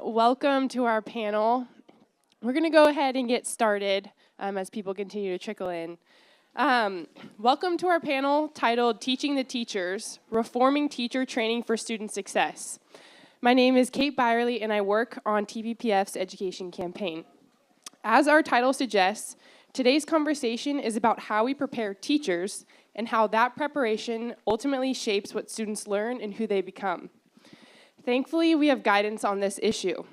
Welcome to our panel. We're going to go ahead and get started as people continue to trickle in. Welcome to our panel titled Teaching the Teachers, Reforming Teacher Training for Student Success. My name is Kate Byerly, and I work on TPPF's education campaign. As our title suggests, today's conversation is about how we prepare teachers and how that preparation ultimately shapes what students learn and who they become. Thankfully, we have guidance on this issue.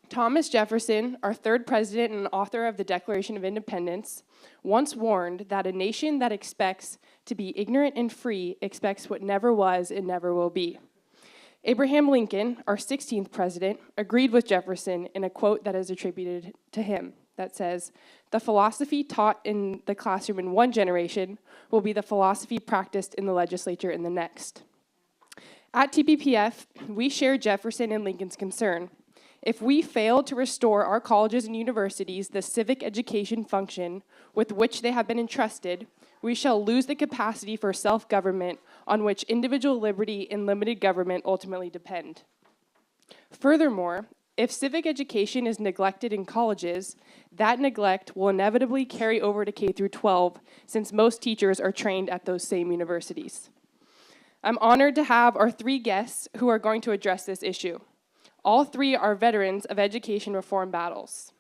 Thomas Jefferson, our third president and author of the Declaration of Independence, once warned that a nation that expects to be ignorant and free expects what never was and never will be. Abraham Lincoln, our 16th president, agreed with Jefferson in a quote that is attributed to him that says, "The philosophy taught in the classroom in one generation will be the philosophy practiced in the legislature in the next." At TPPF, we share Jefferson and Lincoln's concern. If we fail to restore our colleges and universities the civic education function with which they have been entrusted, we shall lose the capacity for self-government on which individual liberty and limited government ultimately depend. Furthermore, if civic education is neglected in colleges, that neglect will inevitably carry over to K through 12, since most teachers are trained at those same universities. I'm honored to have our three guests who are going to address this issue. All three are veterans of education reform battles.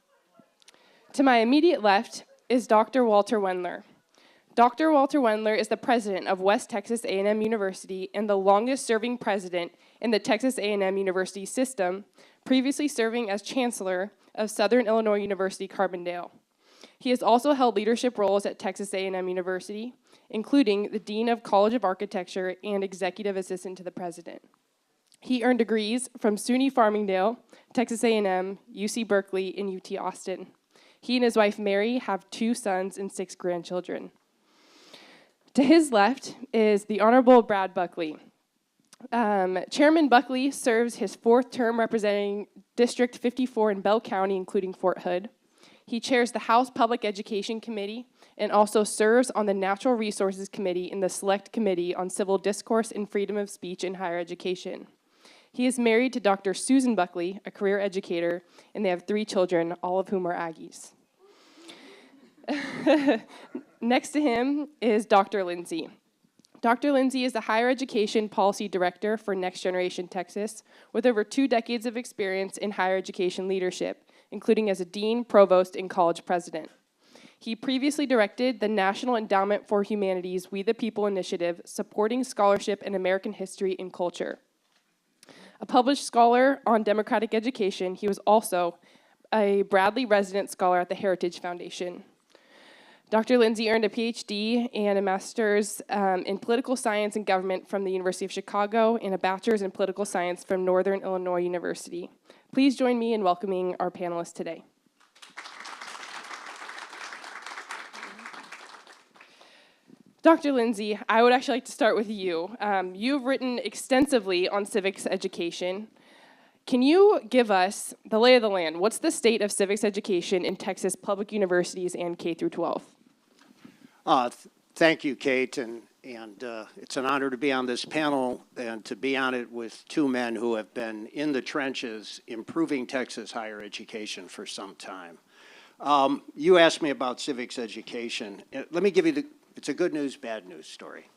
To my immediate left is Dr. Walter Wendler. Dr. Walter Wendler is the president of West Texas A&M University and the longest-serving president in the Texas A&M University system, previously serving as chancellor of Southern Illinois University Carbondale. He has also held leadership roles at Texas A&M University, including the Dean of College of Architecture and Executive Assistant to the President. He earned degrees from SUNY Farmingdale, Texas A&M, UC Berkeley, and UT Austin. He and his wife Mary have 2 sons and 6 grandchildren. To his left is the Honorable Brad Buckley. Chairman Buckley serves his 4th term representing District 54 in Bell County, including Fort Hood. He chairs the House Public Education Committee and also serves on the Natural Resources Committee in the Select Committee on Civil Discourse and Freedom of Speech in Higher Education. He is married to Dr. Susan Buckley, a career educator, and they have 3 children, all of whom are Aggies. Next to him is Dr. Lindsay. Dr. Lindsay is the Higher Education Policy Director for Next Generation Texas, with over 2 decades of experience in higher education leadership, including as a dean, provost, and college president. He previously directed the National Endowment for Humanities' We the People initiative, supporting scholarship in American history and culture. A published scholar on democratic education, he was also a Bradley Resident Scholar at the Heritage Foundation. Dr. Lindsay earned a PhD and a master's in political science and government from the University of Chicago and a bachelor's in political science from Northern Illinois University. Please join me in welcoming our panelists today. Dr. Lindsay, I would actually like to start with you. You've written extensively on civics education. Can you give us the lay of the land? What's the state of civics education in Texas public universities and K through 12? Thank you, Kate, and it's an honor to be on this panel and to be on it with 2 men who have been in the trenches improving Texas higher education for some time. You asked me about civics education. Let me give you it's a good news, bad news story.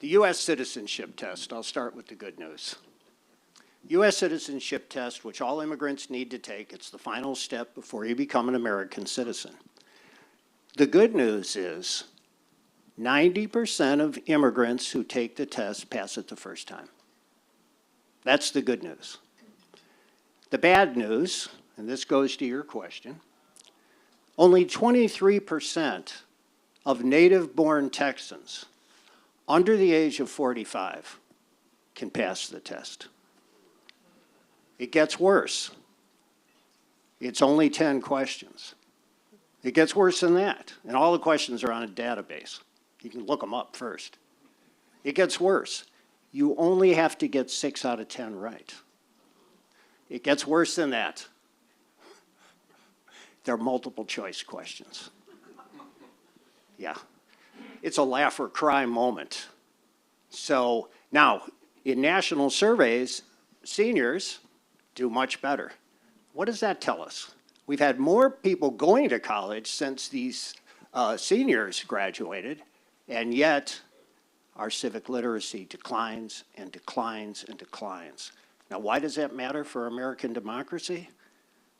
The U.S. citizenship test, I'll start with the good news. U.S. citizenship test, which all immigrants need to take, it's the final step before you become an American citizen. The good news is 90% of immigrants who take the test pass it the first time. That's the good news. The bad news, and this goes to your question, only 23% of native-born Texans under the age of 45 can pass the test. It gets worse. It's only 10 questions. It gets worse than that, and all the questions are on a database. You can look them up first. It gets worse. You only have to get 6 out of 10 right. It gets worse than that. They're multiple choice questions. Yeah. It's a laugh or cry moment. So now, in national surveys, seniors do much better. What does that tell us? We've had more people going to college since these seniors graduated, and yet our civic literacy declines and declines and declines. Now, why does that matter for American democracy?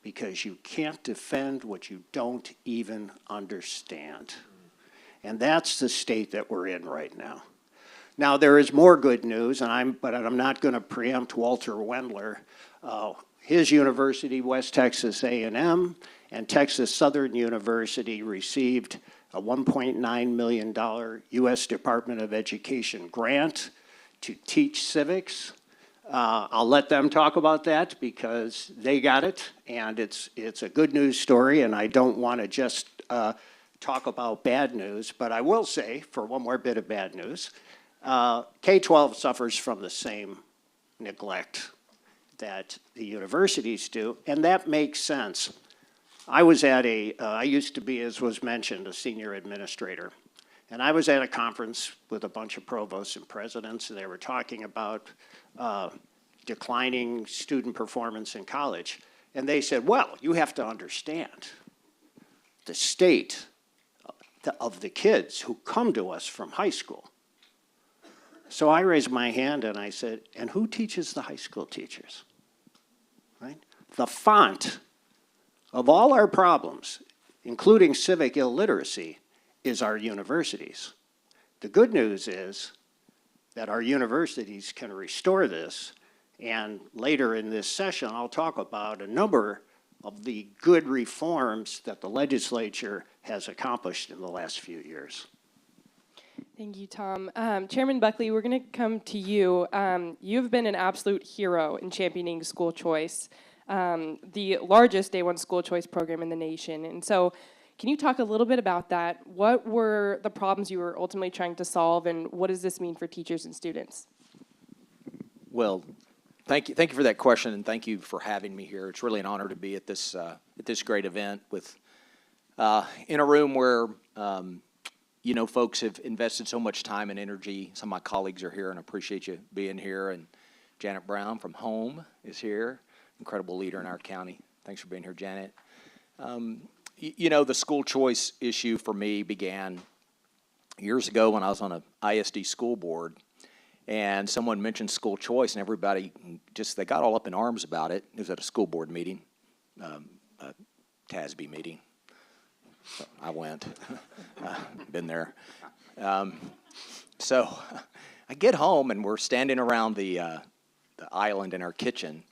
Because you can't defend what you don't even understand. And that's the state that we're in right now. Now, there is more good news, but I'm not going to preempt Walter Wendler. His university, West Texas A&M, and Texas Southern University received a $1.9 million U.S. Department of Education grant to teach civics. I'll let them talk about that because they got it, and it's a good news story, and I don't want to just talk about bad news, but I will say, for one more bit of bad news, K-12 suffers from the same neglect that the universities do, and that makes sense. I was at I used to be, as was mentioned, a senior administrator, and I was at a conference with a bunch of provosts and presidents, and they were talking about declining student performance in college. And they said, well, you have to understand the state of the kids who come to us from high school. So I raised my hand and I said, and who teaches the high school teachers? Right? The font of all our problems, including civic illiteracy, is our universities. The good news is that our universities can restore this, and later in this session I'll talk about a number of the good reforms that the legislature has accomplished in the last few years. Thank you, Tom. Chairman Buckley, we're going to come to you. You've been an absolute hero in championing school choice, the largest day one school choice program in the nation. And so can you talk a little bit about that? What were the problems you were ultimately trying to solve, and what does this mean for teachers and students? Well, thank you for that question, and thank you for having me here. It's really an honor to be at this great event with in a room where folks have invested so much time and energy. Some of my colleagues are here, and I appreciate you being here. And Janet Brown from Home is here, incredible leader in our county. Thanks for being here, Janet. The school choice issue for me began years ago when I was on an ISD school board, and someone mentioned school choice, and everybody they got all up in arms about it. It was at a school board meeting, a TASB meeting. So I went, been there. So I get home, and we're standing around the island in our kitchen,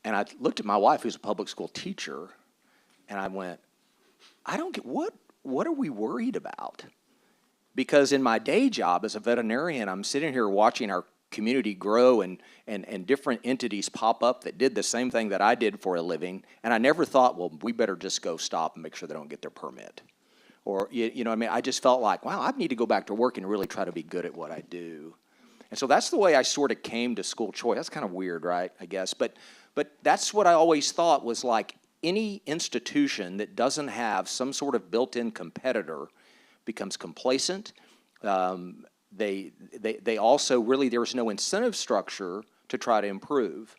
and I looked at my wife, who's a public school teacher, and I went, I don't get, what are we worried about? Because in my day job as a veterinarian, I'm sitting here watching our community grow and different entities pop up that did the same thing that I did for a living, and I never thought, well, we better just go stop and make sure they don't get their permit. Or, you know what I mean? I just felt like, wow, I need to go back to work and really try to be good at what I do. And so that's the way I sort of came to school choice. That's kind of weird, right, I guess? But that's what I always thought was like any institution that doesn't have some sort of built-in competitor becomes complacent. They also really, there's no incentive structure to try to improve.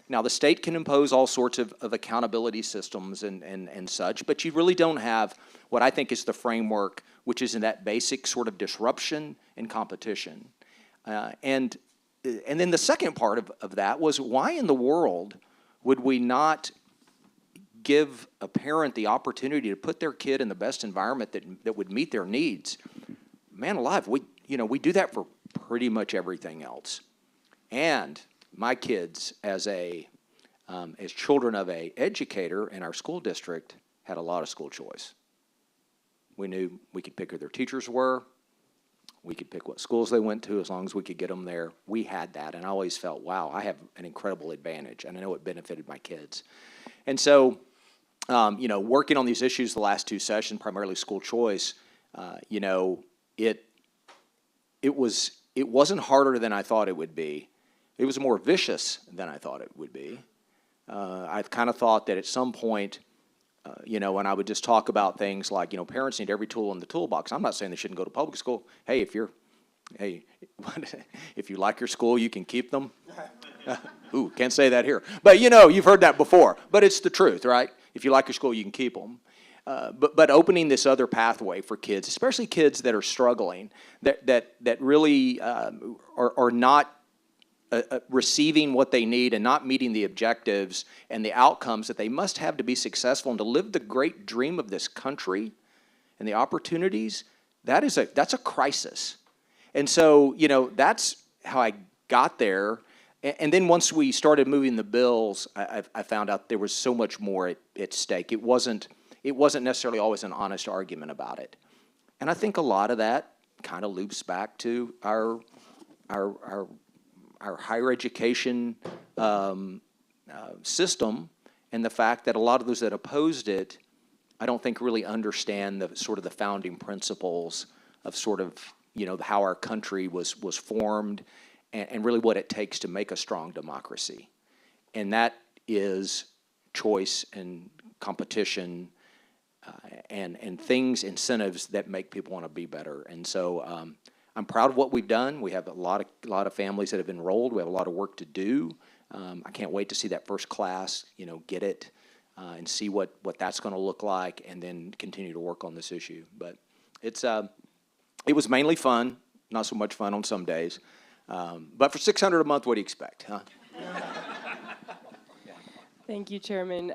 Now, the state can impose all sorts of accountability systems and such, but you really don't have what I think is the framework, which is in that basic sort of disruption and competition. And then the second part of that was, why in the world would we not give a parent the opportunity to put their kid in the best environment that would meet their needs? Man alive, we do that for pretty much everything else. And my kids, as children of a educator in our school district, had a lot of school choice. We knew we could pick who their teachers were. We could pick what schools they went to as long as we could get them there. We had that, and I always felt, wow, I have an incredible advantage, and I know it benefited my kids. And so, working on these issues the last two sessions, primarily school choice, it wasn't harder than I thought it would be. It was more vicious than I thought it would be. I kind of thought that at some point, when I would just talk about things like, parents need every tool in the toolbox. I'm not saying they shouldn't go to public school. Hey, if you like your school, you can keep them. Ooh, can't say that here. But you've heard that before. But it's the truth, right? If you like your school, you can keep them. But opening this other pathway for kids, especially kids that are struggling, that really are not receiving what they need and not meeting the objectives and the outcomes that they must have to be successful and to live the great dream of this country and the opportunities, that's a crisis. And so, that's how I got there. And then once we started moving the bills, I found out there was so much more at stake. It wasn't necessarily always an honest argument about it. And I think a lot of that kind of loops back to our higher education system, and the fact that a lot of those that opposed it, I don't think really understand the sort of the founding principles of sort of how our country was formed, and really what it takes to make a strong democracy, and that is choice and competition and incentives that make people want to be better. And so I'm proud of what we've done. We have a lot of families that have enrolled. We have a lot of work to do. I can't wait to see that first class, get it, and see what that's going to look like, and then continue to work on this issue. But it was mainly fun, not so much fun on some days. But for $600 a month, what do you expect, huh? Thank you, Chairman.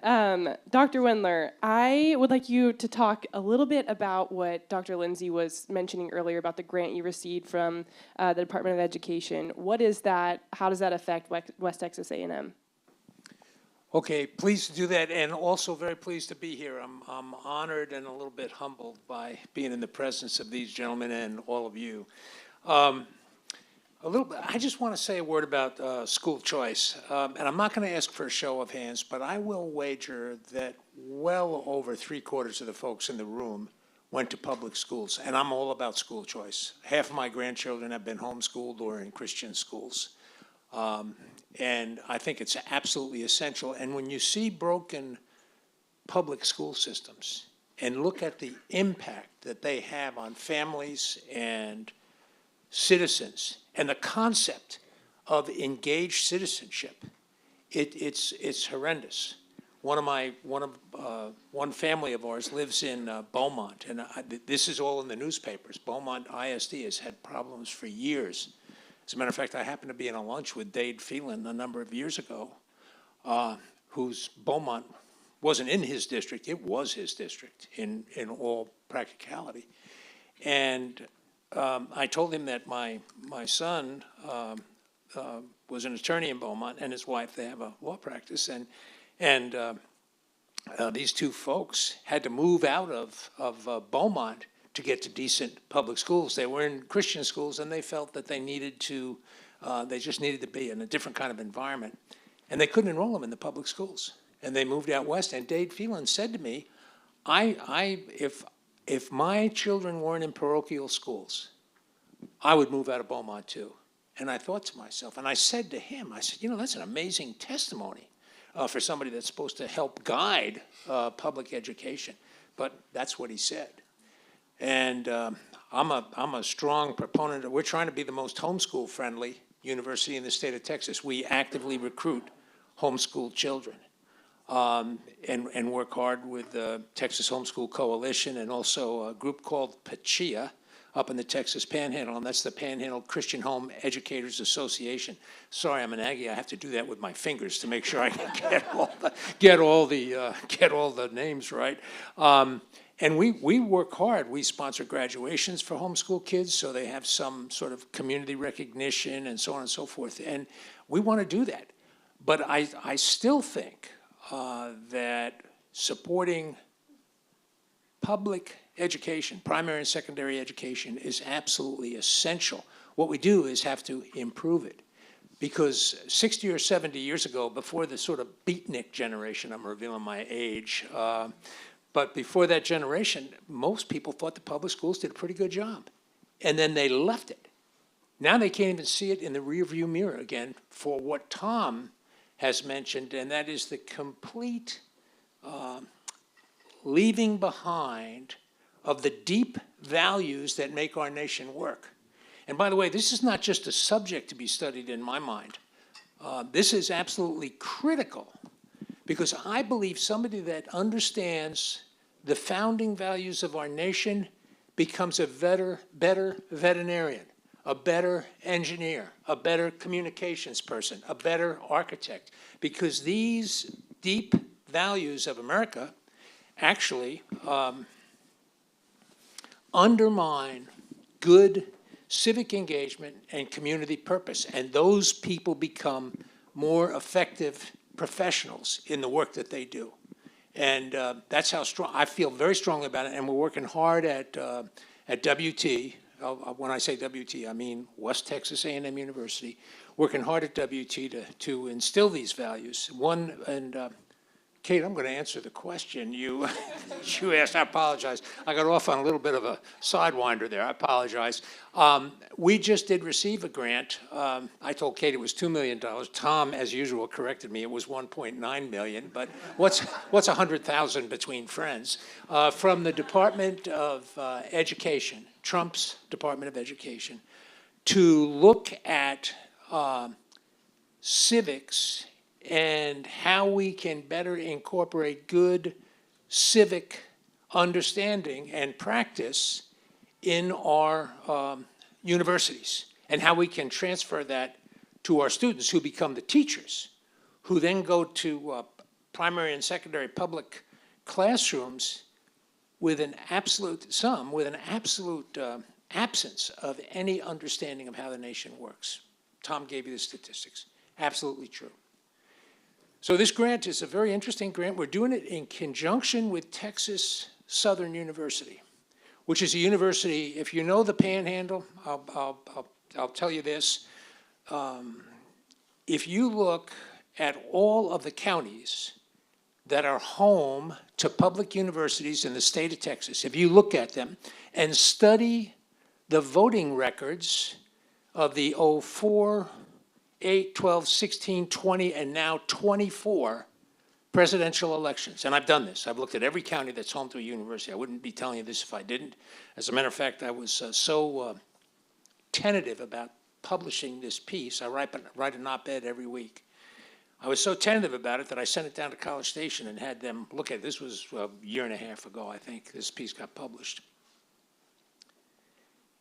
Dr. Wendler, I would like you to talk a little bit about what Dr. Lindsay was mentioning earlier about the grant you received from the Department of Education. What is that? How does that affect West Texas A&M? Okay, pleased to do that, and also very pleased to be here. I'm honored and a little bit humbled by being in the presence of these gentlemen and all of you. I just want to say a word about school choice, and I'm not going to ask for a show of hands, but I will wager that well over 3/4 of the folks in the room went to public schools, and I'm all about school choice. Half of my grandchildren have been homeschooled or in Christian schools, and I think it's absolutely essential. And when you see broken public school systems and look at the impact that they have on families and citizens, and the concept of engaged citizenship, it's horrendous. One family of ours lives in Beaumont, and this is all in the newspapers. Beaumont ISD has had problems for years. As a matter of fact, I happened to be in a lunch with Dade Phelan a number of years ago, whose Beaumont wasn't in his district; it was his district in all practicality, and I told him that my son was an attorney in Beaumont, and his wife, they have a law practice, and these two folks had to move out of Beaumont to get to decent public schools. They were in Christian schools, and they felt that they just needed to be in a different kind of environment, and they couldn't enroll them in the public schools, and they moved out west. And Dade Phelan said to me, if my children weren't in parochial schools, I would move out of Beaumont too. And I thought to myself, and I said to him, that's an amazing testimony for somebody that's supposed to help guide public education. But that's what he said. And I'm a strong proponent. We're trying to be the most homeschool-friendly university in the state of Texas. We actively recruit homeschool children. And work hard with the Texas Homeschool Coalition, and also a group called PACHIA up in the Texas Panhandle, and that's the Panhandle Christian Home Educators Association. Sorry, I'm an Aggie. I have to do that with my fingers to make sure I can get all the names right. And we work hard. We sponsor graduations for homeschool kids, so they have some sort of community recognition and so on and so forth. And we want to do that, but I still think that supporting public education, primary and secondary education, is absolutely essential. What we do is have to improve it, because 60 or 70 years ago, before the sort of beatnik generation, I'm revealing my age, but before that generation, most people thought the public schools did a pretty good job, and then they left it. Now they can't even see it in the rearview mirror again for what Tom has mentioned, and that is the complete leaving behind of the deep values that make our nation work. And by the way, this is not just a subject to be studied in my mind. This is absolutely critical because I believe somebody that understands the founding values of our nation becomes a better veterinarian, a better engineer, a better communications person, a better architect, because these deep values of America actually undermine good civic engagement and community purpose. And those people become more effective professionals in the work that they do. And that's how strong, I feel very strongly about it. And we're working hard at WT. When I say WT, I mean West Texas A&M University, working hard at WT to instill these values. One, and Kate, I'm going to answer the question you asked. I apologize. I got off on a little bit of a sidewinder there. I apologize. We just did receive a grant. I told Kate it was $2 million. Tom, as usual, corrected me. It was $1.9 million. But what's $100,000 between friends? From the Department of Education, Trump's Department of Education, to look at civics and how we can better incorporate good civic understanding and practice in our universities, and how we can transfer that to our students who become the teachers, who then go to primary and secondary public classrooms with an absolute absence of any understanding of how the nation works. Tom gave you the statistics. Absolutely true. So this grant is a very interesting grant. We're doing it in conjunction with Texas Southern University, which is a university, if you know the Panhandle, I'll tell you this. If you look at all of the counties that are home to public universities in the state of Texas, if you look at them and study the voting records of the 04, 8, 12, 16, 20, and now 24 presidential elections. And I've done this. I've looked at every county that's home to a university. I wouldn't be telling you this if I didn't. As a matter of fact, I was so tentative about publishing this piece. I write an op-ed every week. I was so tentative about it that I sent it down to College Station and had them look at it. This was a year and a half ago, I think, this piece got published.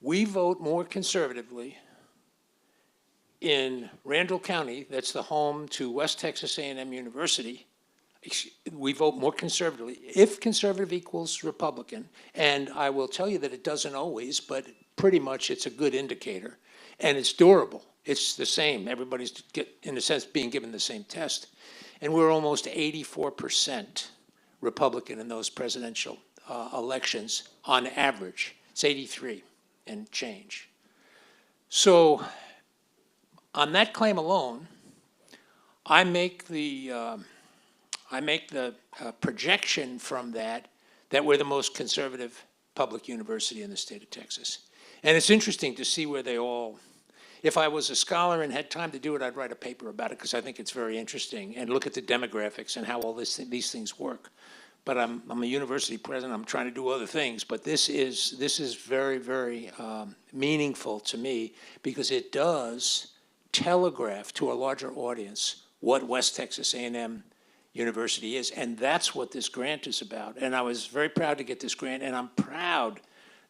We vote more conservatively in Randall County, that's the home to West Texas A&M University. We vote more conservatively, if conservative equals Republican. And I will tell you that it doesn't always, but pretty much it's a good indicator. And it's durable. It's the same. Everybody's, in a sense, being given the same test. And we're almost 84% Republican in those presidential elections on average. It's 83 and change. So on that claim alone, I make the projection from that we're the most conservative public university in the state of Texas. And it's interesting to see where they all, if I was a scholar and had time to do it, I'd write a paper about it because I think it's very interesting, and look at the demographics and how all these things work. But I'm a university president. I'm trying to do other things, but this is very, very meaningful to me because it does telegraph to a larger audience what West Texas A&M University is, and that's what this grant is about. And I was very proud to get this grant, and I'm proud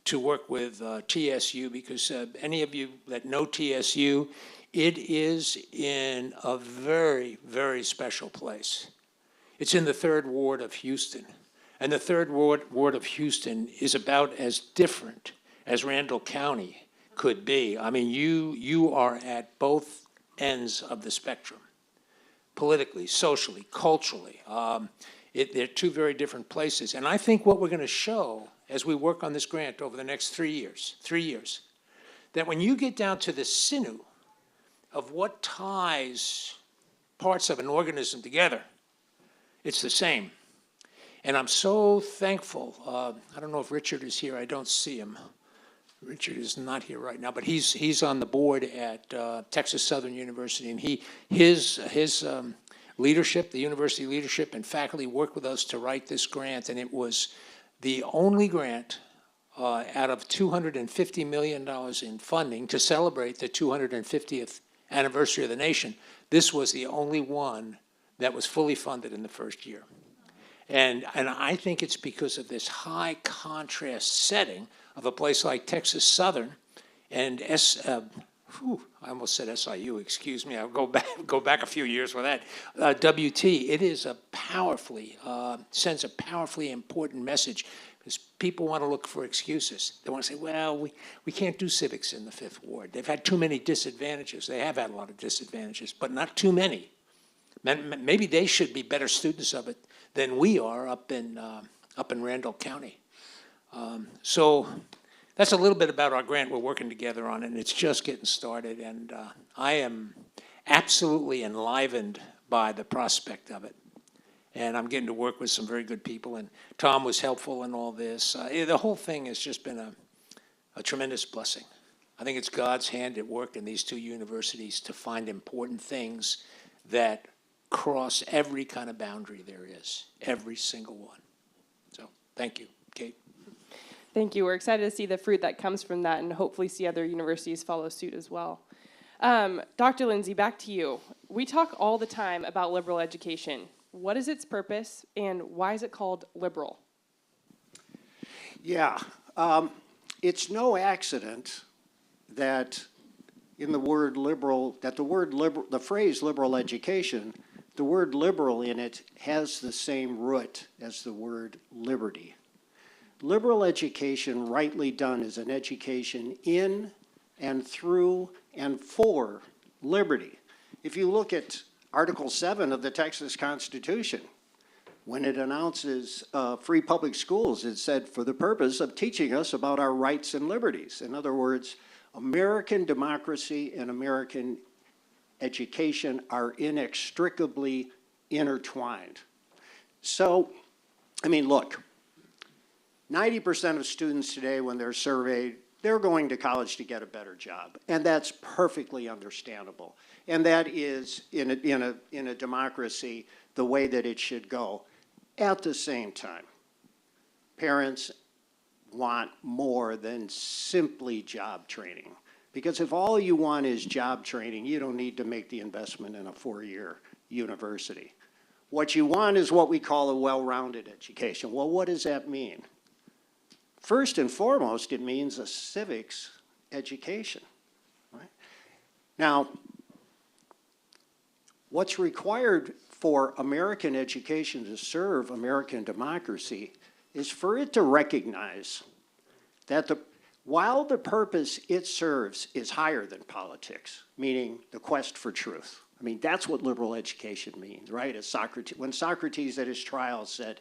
to work with TSU because any of you that know TSU, it is in a very, very special place. It's in the 3rd Ward of Houston, and the 3rd Ward of Houston is about as different as Randall County could be. I mean, you are at both ends of the spectrum, politically, socially, culturally. They're two very different places. And I think what we're going to show as we work on this grant over the next 3 years, that when you get down to the sinew of what ties parts of an organism together, it's the same. And I'm so thankful. I don't know if Richard is here. I don't see him. Richard is not here right now, but he's on the board at Texas Southern University, and his leadership, the university leadership and faculty worked with us to write this grant, and it was the only grant out of $250 million in funding to celebrate the 250th anniversary of the nation This was the only one that was fully funded in the first year. And I think it's because of this high contrast setting of a place like Texas Southern and I almost said SIU, excuse me. I'll go back a few years with that. WT, it is a powerfully, sends a powerfully important message because people want to look for excuses. They want to say, well, we can't do civics in the Fifth Ward. They've had too many disadvantages. They have had a lot of disadvantages, but not too many. Maybe they should be better students of it than we are up in Randall County. So that's a little bit about our grant. We're working together on it, and it's just getting started. And I am absolutely enlivened by the prospect of it. And I'm getting to work with some very good people. And Tom was helpful in all this. The whole thing has just been a tremendous blessing. I think it's God's hand at work in these two universities to find important things that cross every kind of boundary there is, every single one. So thank you, Kate. Thank you. We're excited to see the fruit that comes from that and hopefully see other universities follow suit as well. Dr. Lindsay, back to you. We talk all the time about liberal education. What is its purpose and why is it called liberal? Yeah, it's no accident that in the word liberal, that the phrase liberal education, the word liberal in it has the same root as the word liberty. Liberal education, rightly done, is an education in and through and for liberty. If you look at Article 7 of the Texas Constitution, when it announces free public schools, it said, for the purpose of teaching us about our rights and liberties. In other words, American democracy and American education are inextricably intertwined. So, I mean, look, 90% of students today, when they're surveyed, they're going to college to get a better job, and that's perfectly understandable. And that is, in a democracy, the way that it should go. At the same time, parents want more than simply job training. Because if all you want is job training, you don't need to make the investment in a 4-year university. What you want is what we call a well-rounded education. Well, what does that mean? First and foremost, it means a civics education. Right? Now, what's required for American education to serve American democracy is for it to recognize that while the purpose it serves is higher than politics, meaning the quest for truth. I mean, that's what liberal education means, right? As when Socrates at his trial said,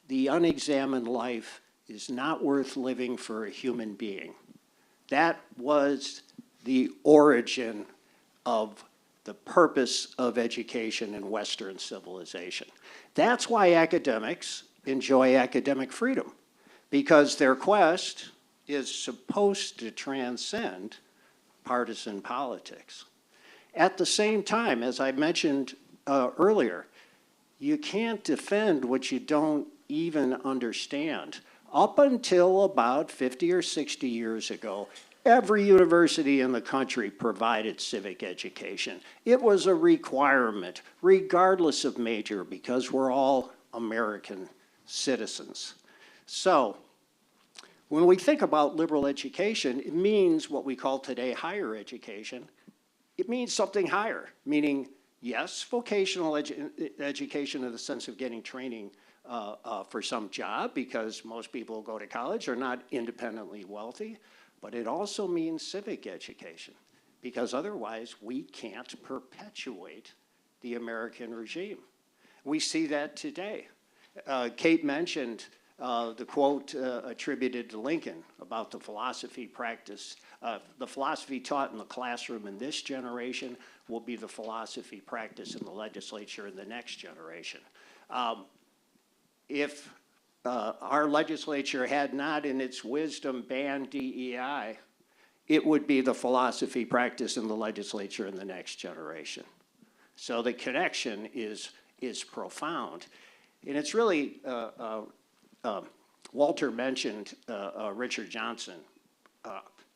the unexamined life is not worth living for a human being. That was the origin of the purpose of education in Western civilization. That's why academics enjoy academic freedom, because their quest is supposed to transcend partisan politics. At the same time, as I mentioned earlier, you can't defend what you don't even understand. Up until about 50 or 60 years ago, every university in the country provided civic education. It was a requirement, regardless of major, because we're all American citizens. So, when we think about liberal education, it means what we call today higher education. It means something higher, meaning, yes, vocational education in the sense of getting training for some job, because most people who go to college are not independently wealthy, but it also means civic education, because otherwise we can't perpetuate the American regime. We see that today. Kate mentioned the quote attributed to Lincoln about the philosophy practice. The philosophy taught in the classroom in this generation will be the philosophy practice in the legislature in the next generation. If our legislature had not in its wisdom banned DEI, it would be the philosophy practice in the legislature in the next generation. So the connection is profound. And it's really, Walter mentioned Richard Johnson,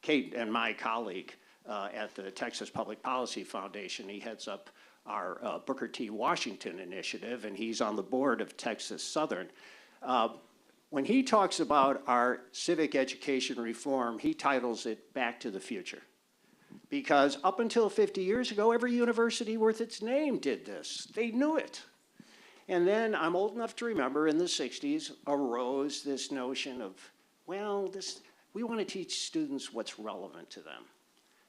Kate and my colleague at the Texas Public Policy Foundation. He heads up our Booker T. Washington initiative, and he's on the board of Texas Southern. When he talks about our civic education reform, he titles it Back to the Future. Because up until 50 years ago, every university worth its name did this. They knew it. And then I'm old enough to remember in the 60s arose this notion of, well, we want to teach students what's relevant to them.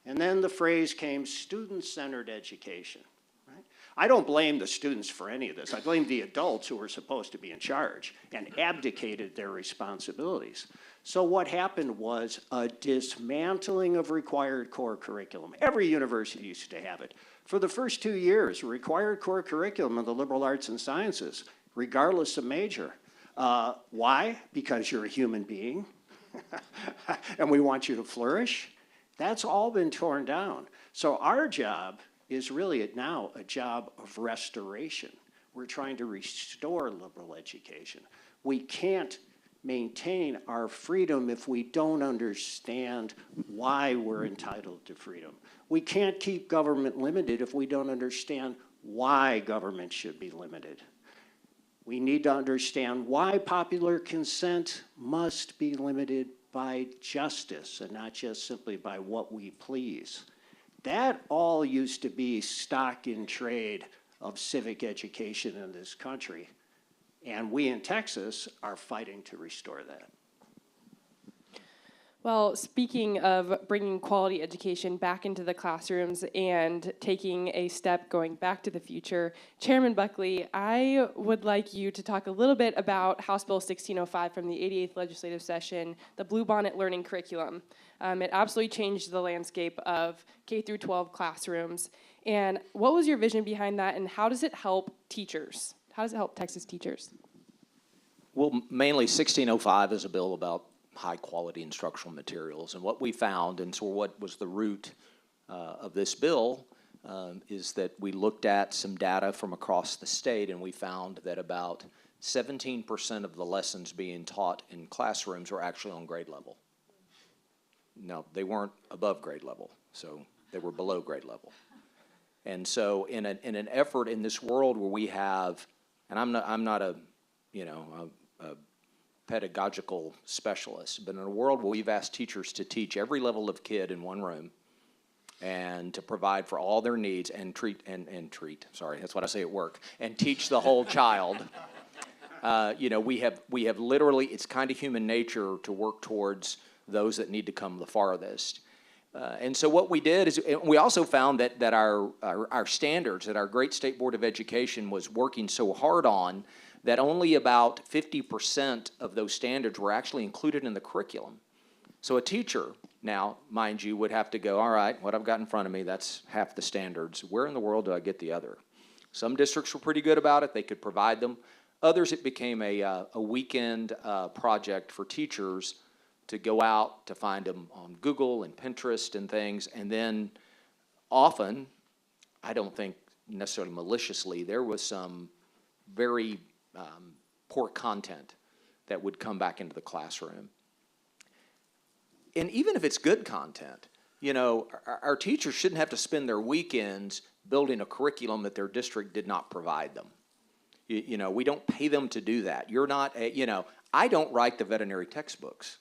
And then the phrase came student-centered education. Right? I don't blame the students for any of this. I blame the adults who were supposed to be in charge and abdicated their responsibilities. So what happened was a dismantling of required core curriculum. Every university used to have it. For the first 2 years, required core curriculum in the liberal arts and sciences, regardless of major. Why? Because you're a human being, and we want you to flourish. That's all been torn down. So our job is really now a job of restoration. We're trying to restore liberal education. We can't maintain our freedom if we don't understand why we're entitled to freedom. We can't keep government limited if we don't understand why government should be limited. We need to understand why popular consent must be limited by justice and not just simply by what we please. That all used to be stock in trade of civic education in this country. And we in Texas are fighting to restore that. Well, speaking of bringing quality education back into the classrooms and taking a step going back to the future, Chairman Buckley, I would like you to talk a little bit about House Bill 1605 from the 88th legislative session, the Bluebonnet Learning Curriculum. It absolutely changed the landscape of K through 12 classrooms. And what was your vision behind that, and how does it help teachers? How does it help Texas teachers? Well, mainly 1605 is a bill about high-quality instructional materials. And what we found, and so what was the root of this bill, is that we looked at some data from across the state, and we found that about 17% of the lessons being taught in classrooms were actually on grade level. No, they weren't above grade level, so they were below grade level. And so in an effort in this world where we have, and I'm not a pedagogical specialist, but in a world where we've asked teachers to teach every level of kid in one room and to provide for all their needs and treat, sorry, that's what I say at work, and teach the whole child, we have literally, it's kind of human nature to work towards those that need to come the farthest. And so what we did is, we also found that our standards, that our great State Board of Education was working so hard on, that only about 50% of those standards were actually included in the curriculum. So a teacher now, mind you, would have to go, all right, what I've got in front of me, that's half the standards. Where in the world do I get the other? Some districts were pretty good about it. They could provide them. Others, it became a weekend project for teachers to go out to find them on Google and Pinterest and things. And then often, I don't think necessarily maliciously, there was some very poor content that would come back into the classroom. And even if it's good content, our teachers shouldn't have to spend their weekends building a curriculum that their district did not provide them. We don't pay them to do that. You're not, I don't write the veterinary textbooks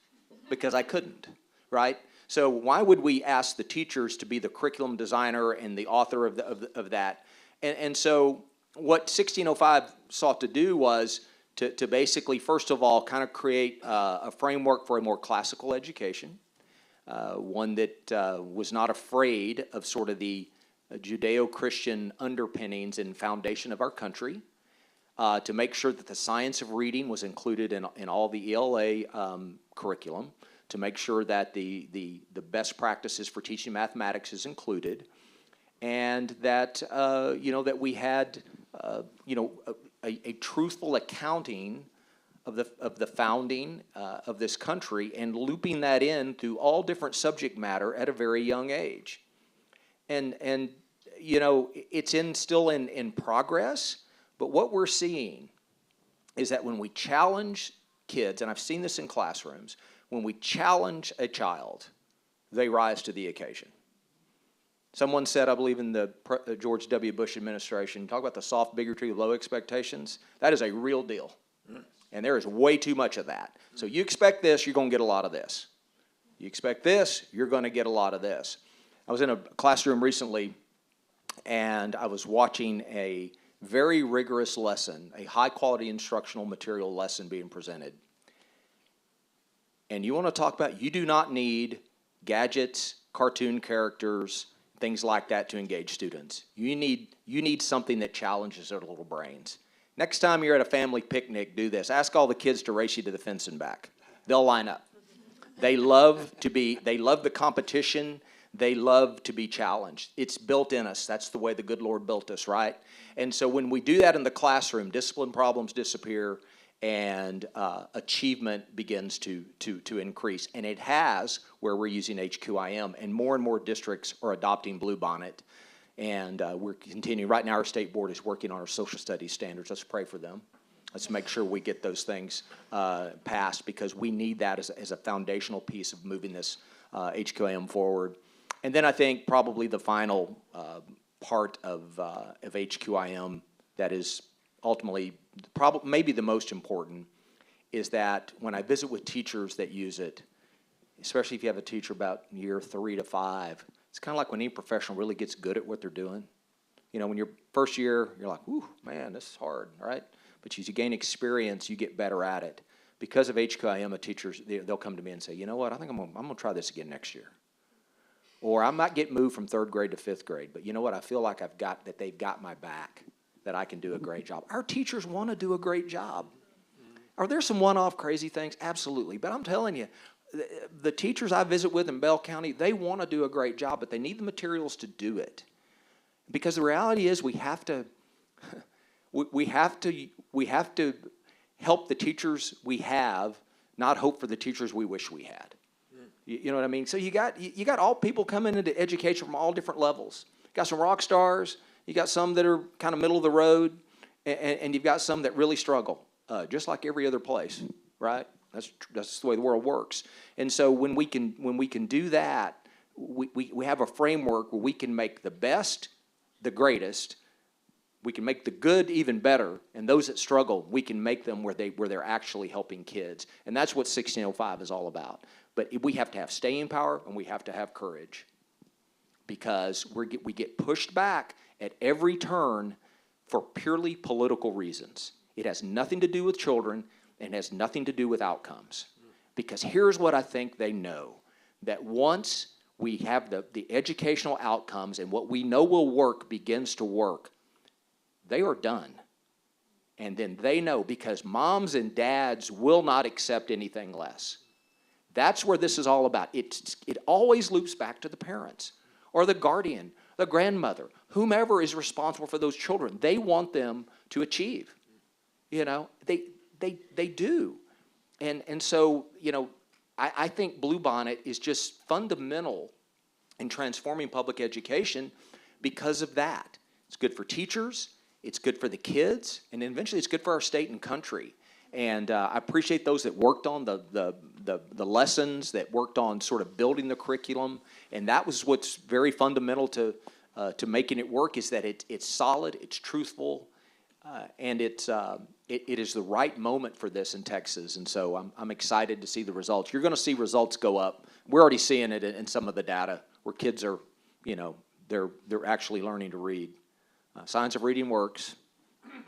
because I couldn't, right? So why would we ask the teachers to be the curriculum designer and the author of that? And so what 1605 sought to do was to basically, first of all, kind of create a framework for a more classical education, one that was not afraid of sort of the Judeo-Christian underpinnings and foundation of our country, to make sure that the science of reading was included in all the ELA curriculum, to make sure that the best practices for teaching mathematics is included, and that that we had a truthful accounting of the founding of this country, and looping that in through all different subject matter at a very young age. And it's still in progress, but what we're seeing is that when we challenge kids, and I've seen this in classrooms, when we challenge a child, they rise to the occasion. Someone said, I believe in the George W. Bush administration, talk about the soft bigotry, low expectations. That is a real deal. And there is way too much of that. So you expect this, you're going to get a lot of this. You expect this, you're going to get a lot of this. I was in a classroom recently, and I was watching a very rigorous lesson, a high-quality instructional material lesson being presented. And you want to talk about, you do not need gadgets, cartoon characters, things like that to engage students. You need something that challenges their little brains. Next time you're at a family picnic, do this. Ask all the kids to race you to the fence and back. They'll line up. They love the competition. They love to be challenged. It's built in us. That's the way the good Lord built us, right? And so when we do that in the classroom, discipline problems disappear, and achievement begins to increase. And it has where we're using HQIM, and more districts are adopting Bluebonnet. And we're continuing. Right now, our state board is working on our social studies standards. Let's pray for them. Let's make sure we get those things passed, because we need that as a foundational piece of moving this HQIM forward. And then I think probably the final part of HQIM that is ultimately maybe the most important is that when I visit with teachers that use it, especially if you have a teacher about year 3 to 5, it's kind of like when any professional really gets good at what they're doing. You know, when your first year, you're like, "Ooh, man, this is hard," right? But as you gain experience, you get better at it. Because of HQIM, teachers, they'll come to me and say, "You know what, I think I'm gonna try this again next year." Or I might get moved from 3rd grade to 5th grade, but you know what, I feel like they've got my back, that I can do a great job. Our teachers want to do a great job. Are there some one-off crazy things? Absolutely. But I'm telling you, the teachers I visit with in Bell County, they want to do a great job, but they need the materials to do it. Because the reality is we have to help the teachers we have, not hope for the teachers we wish we had. You know what I mean? So you got all people coming into education from all different levels. You got some rock stars. You got some that are kind of middle of the road, and you've got some that really struggle, just like every other place, right? That's the way the world works. And so when we can do that, we have a framework where we can make the best the greatest. We can make the good even better, and those that struggle, we can make them where they're actually helping kids. And that's what 1605 is all about. But we have to have staying power, and we have to have courage, because we get pushed back at every turn for purely political reasons. It has nothing to do with children, and has nothing to do with outcomes. Because here's what I think they know, that once we have the educational outcomes and what we know will work begins to work, they are done. And then they know, because moms and dads will not accept anything less. That's where this is all about. It always loops back to the parents or the guardian, the grandmother, whomever is responsible for those children. They want them to achieve. You know, they do. And so, you know, I think Bluebonnet is just fundamental in transforming public education because of that. It's good for teachers, it's good for the kids, and eventually it's good for our state and country. And I appreciate those that worked on the lessons, that worked on sort of building the curriculum. And that was what's very fundamental to making it work, is that it's solid, it's truthful, and it is the right moment for this in Texas. And so I'm excited to see the results. You're going to see results go up. We're already seeing it in some of the data where kids are, you know, they're actually learning to read. Science of Reading works.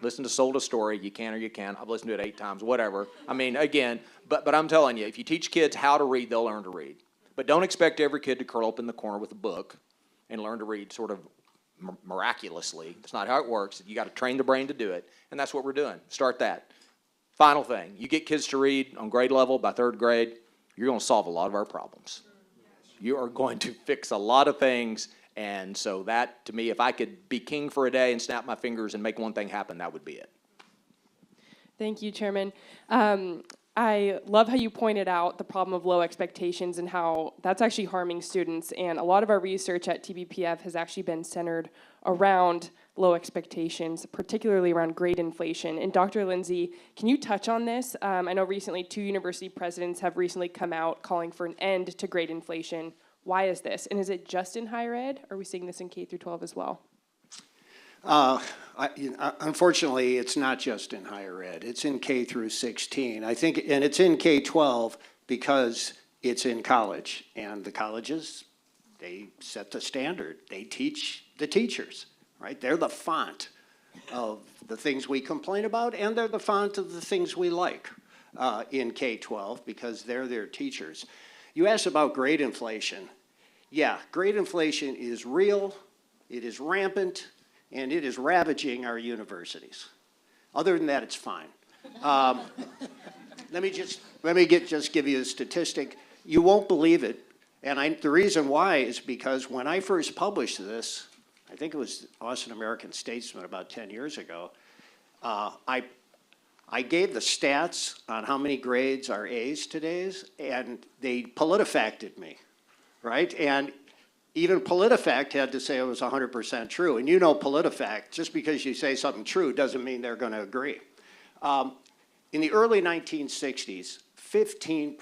Listen to Sold a Story. You can or you can't. I've listened to it 8 times, whatever. I mean, again, but I'm telling you, if you teach kids how to read, they'll learn to read. But don't expect every kid to curl up in the corner with a book and learn to read sort of miraculously. That's not how it works. You got to train the brain to do it, and that's what we're doing. Start that. Final thing, you get kids to read on grade level by 3rd grade, you're going to solve a lot of our problems. You are going to fix a lot of things. And so that, to me, if I could be king for a day and snap my fingers and make one thing happen, that would be it. Thank you, Chairman. I love how you pointed out the problem of low expectations and how that's actually harming students. And a lot of our research at TBPF has actually been centered around low expectations, particularly around grade inflation. And Dr. Lindsay, can you touch on this? I know recently 2 university presidents have recently come out calling for an end to grade inflation. Why is this? And is it just in higher ed? Or are we seeing this in K through 12 as well? Unfortunately, it's not just in higher ed. It's in K through 16. I think, and it's in K-12 because it's in college. And the colleges, they set the standard. They teach the teachers, right? They're the font of the things we complain about, and they're the font of the things we like in K-12 because they're their teachers. You asked about grade inflation. Yeah, grade inflation is real, it is rampant, and it is ravaging our universities. Other than that, it's fine. Let me just give you a statistic. You won't believe it, and the reason why is because when I first published this, I think it was Austin American Statesman about 10 years ago, I gave the stats on how many grades are A's today, and they PolitiFacted me, right? And even PolitiFact had to say it was 100% true. And you know PolitiFact, just because you say something true doesn't mean they're going to agree. In the early 1960s, 15%,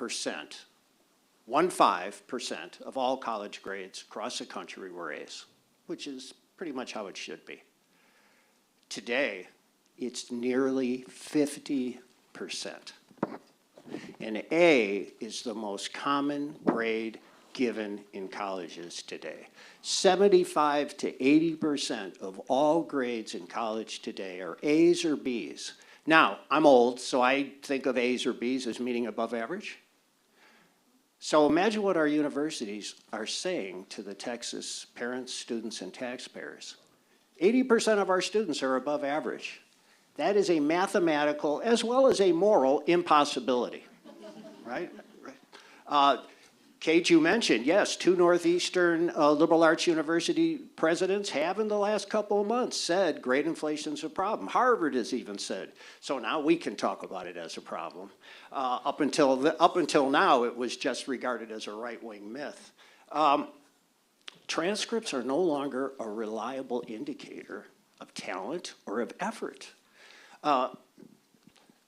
15% of all college grades across the country were A's, which is pretty much how it should be. Today, it's nearly 50%. An A is the most common grade given in colleges today. 75 to 80% of all grades in college today are A's or B's. Now, I'm old, so I think of A's or B's as meaning above average. So imagine what our universities are saying to the Texas parents, students, and taxpayers. 80% of our students are above average. That is a mathematical as well as a moral impossibility, right? Kate, you mentioned, yes, 2 Northeastern liberal arts university presidents have in the last couple of months said grade inflation's a problem. Harvard has even said. So now we can talk about it as a problem. Up until now, it was just regarded as a right-wing myth. Transcripts are no longer a reliable indicator of talent or of effort.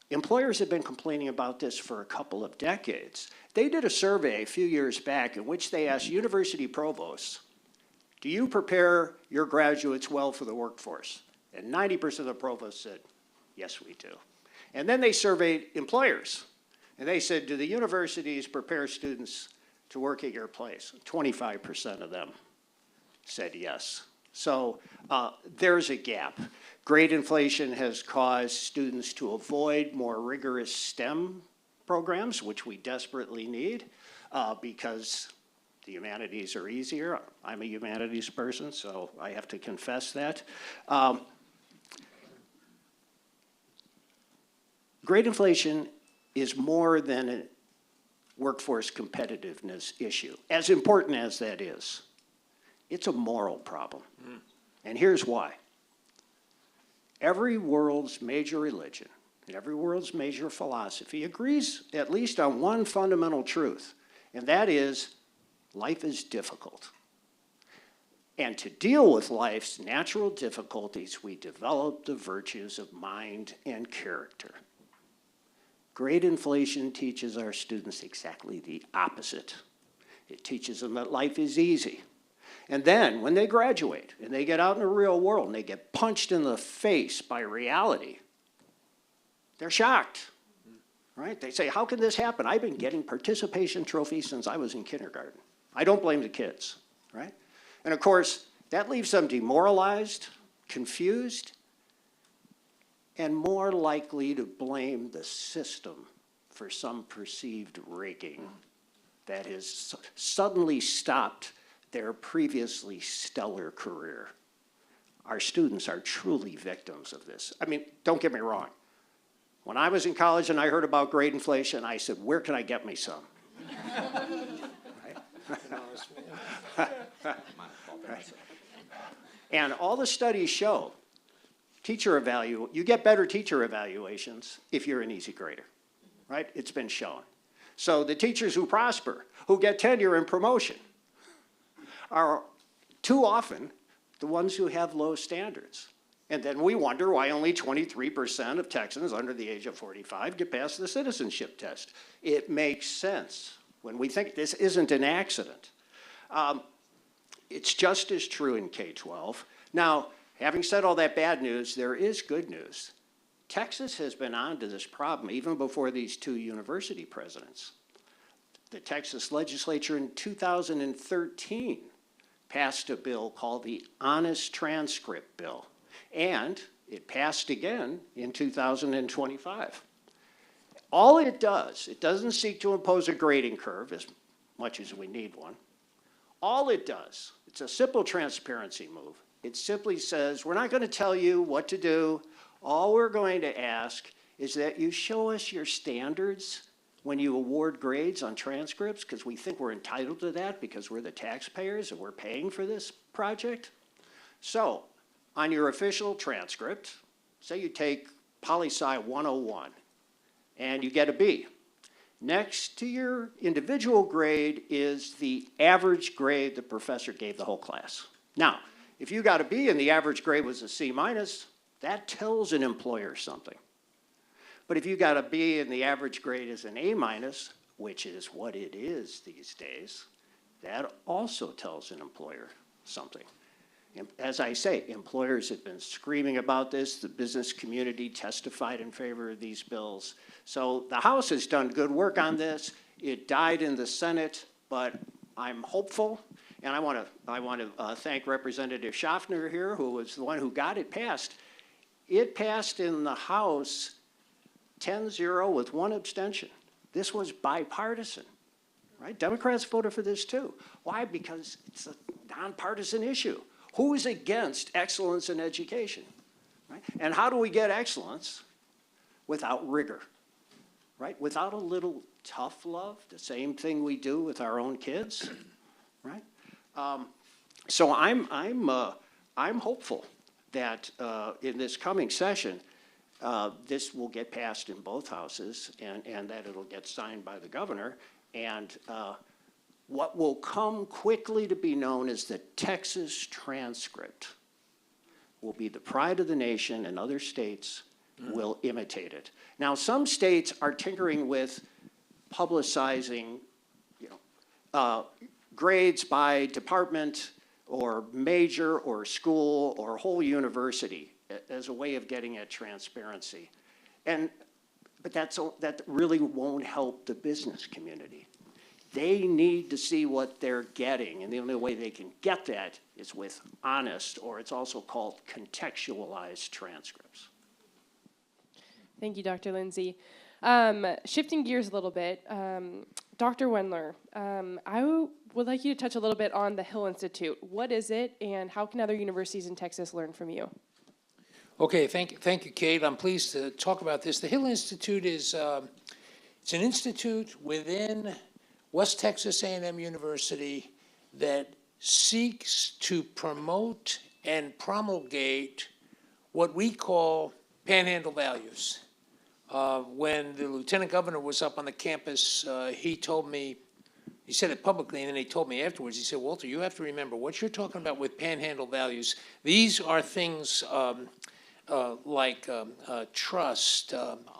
Employers have been complaining about this for a couple of decades. They did a survey a few years back in which they asked university provosts, do you prepare your graduates well for the workforce? And 90% of the provosts said, yes, we do. And then they surveyed employers. And they said, do the universities prepare students to work at your place? 25% of them said yes. So there's a gap. Grade inflation has caused students to avoid more rigorous STEM programs, which we desperately need because the humanities are easier. I'm a humanities person, so I have to confess that. Grade inflation is more than a workforce competitiveness issue, as important as that is. It's a moral problem. And here's why. Every world's major religion and every world's major philosophy agrees at least on one fundamental truth, and that is life is difficult. And to deal with life's natural difficulties, we develop the virtues of mind and character. Grade inflation teaches our students exactly the opposite. It teaches them that life is easy. And then when they graduate and they get out in the real world and they get punched in the face by reality, they're shocked, right? They say, how can this happen? I've been getting participation trophies since I was in kindergarten. I don't blame the kids, right? And of course, that leaves them demoralized, confused, and more likely to blame the system for some perceived rigging that has suddenly stopped their previously stellar career. Our students are truly victims of this. I mean, don't get me wrong. When I was in college and I heard about grade inflation, I said, where can I get me some? Right? And all the studies show you get better teacher evaluations if you're an easy grader, right? It's been shown. So the teachers who prosper, who get tenure and promotion, are too often the ones who have low standards. And then we wonder why only 23% of Texans under the age of 45 get past the citizenship test. It makes sense when we think this isn't an accident. It's just as true in K-12. Now, having said all that bad news, there is good news. Texas has been on to this problem even before these two university presidents. The Texas legislature in 2013 passed a bill called the Honest Transcript Bill, and it passed again in 2025. All it does, it doesn't seek to impose a grading curve as much as we need one. All it does, it's a simple transparency move. It simply says, we're not going to tell you what to do. All we're going to ask is that you show us your standards when you award grades on transcripts, because we think we're entitled to that because we're the taxpayers and we're paying for this project. So, on your official transcript, say you take Poli-Sci 101 and you get a B. Next to your individual grade is the average grade the professor gave the whole class. Now, if you got a B and the average grade was a C minus, that tells an employer something. But if you got a B and the average grade is an A minus, which is what it is these days, that also tells an employer something. As I say, employers have been screaming about this. The business community testified in favor of these bills. So the House has done good work on this. It died in the Senate, but I'm hopeful. And I want to thank Representative Schaffner here, who was the one who got it passed. It passed in the House 10-0 with one abstention. This was bipartisan, right? Democrats voted for this too. Why? Because it's a nonpartisan issue. Who's against excellence in education, right? And how do we get excellence without rigor, right? Without a little tough love, the same thing we do with our own kids, right? So I'm hopeful that in this coming session, this will get passed in both houses and that it'll get signed by the governor. And what will come quickly to be known as the Texas transcript will be the pride of the nation, and other states will imitate it. Now, some states are tinkering with publicizing, grades by department or major or school or whole university as a way of getting at transparency. But that really won't help the business community. They need to see what they're getting, and the only way they can get that is with honest, or it's also called contextualized transcripts. Thank you, Dr. Lindsay. Shifting gears a little bit, Dr. Wendler, I would like you to touch a little bit on the Hill Institute. What is it, and how can other universities in Texas learn from you? Okay, thank you, Kate. I'm pleased to talk about this. The Hill Institute is it's an institute within West Texas A&M University that seeks to promote and promulgate what we call Panhandle values. When the lieutenant governor was up on the campus, he told me, he said it publicly, and then he told me afterwards, he said, Walter, you have to remember what you're talking about with Panhandle values. These are things like trust,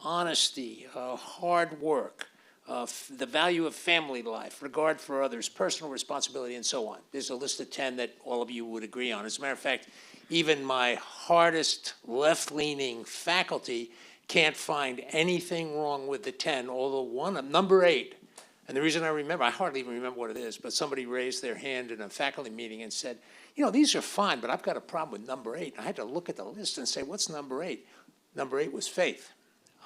honesty, hard work, the value of family life, regard for others, personal responsibility, and so on. There's a list of 10 that all of you would agree on. As a matter of fact, even my hardest left-leaning faculty can't find anything wrong with the 10, although number 8, and the reason I hardly even remember what it is, but somebody raised their hand in a faculty meeting and said, these are fine, but I've got a problem with number 8. I had to look at the list and say, what's number 8? Number 8 was faith.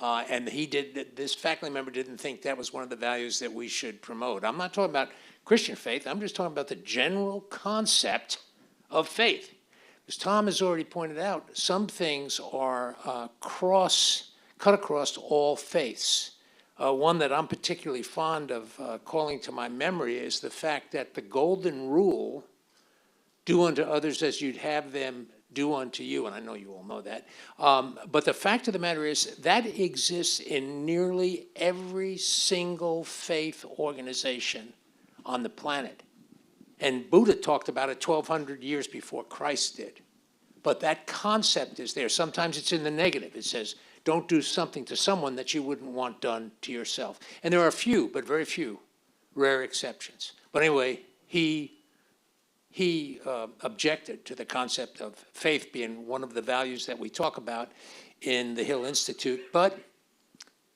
And this faculty member didn't think that was one of the values that we should promote. I'm not talking about Christian faith. I'm just talking about the general concept of faith. As Tom has already pointed out, some things are cut across all faiths. One that I'm particularly fond of calling to my memory is the fact that the golden rule, do unto others as you'd have them do unto you, and I know you all know that. But the fact of the matter is that exists in nearly every single faith organization on the planet. And Buddha talked about it 1,200 years before Christ did. But that concept is there. Sometimes it's in the negative. It says, don't do something to someone that you wouldn't want done to yourself. And there are few, but very few, rare exceptions. But anyway, he he objected to the concept of faith being one of the values that we talk about in the Hill Institute. But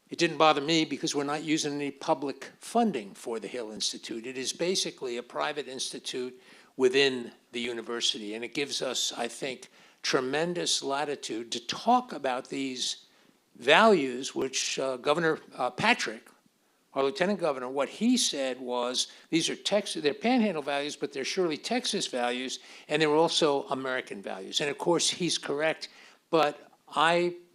it didn't bother me because we're not using any public funding for the Hill Institute. It is basically a private institute within the university, and it gives us, I think, tremendous latitude to talk about these values, which Governor Patrick, our lieutenant governor, what he said was, these are they're Panhandle values, but they're surely Texas values, and they're also American values. And of course, he's correct, but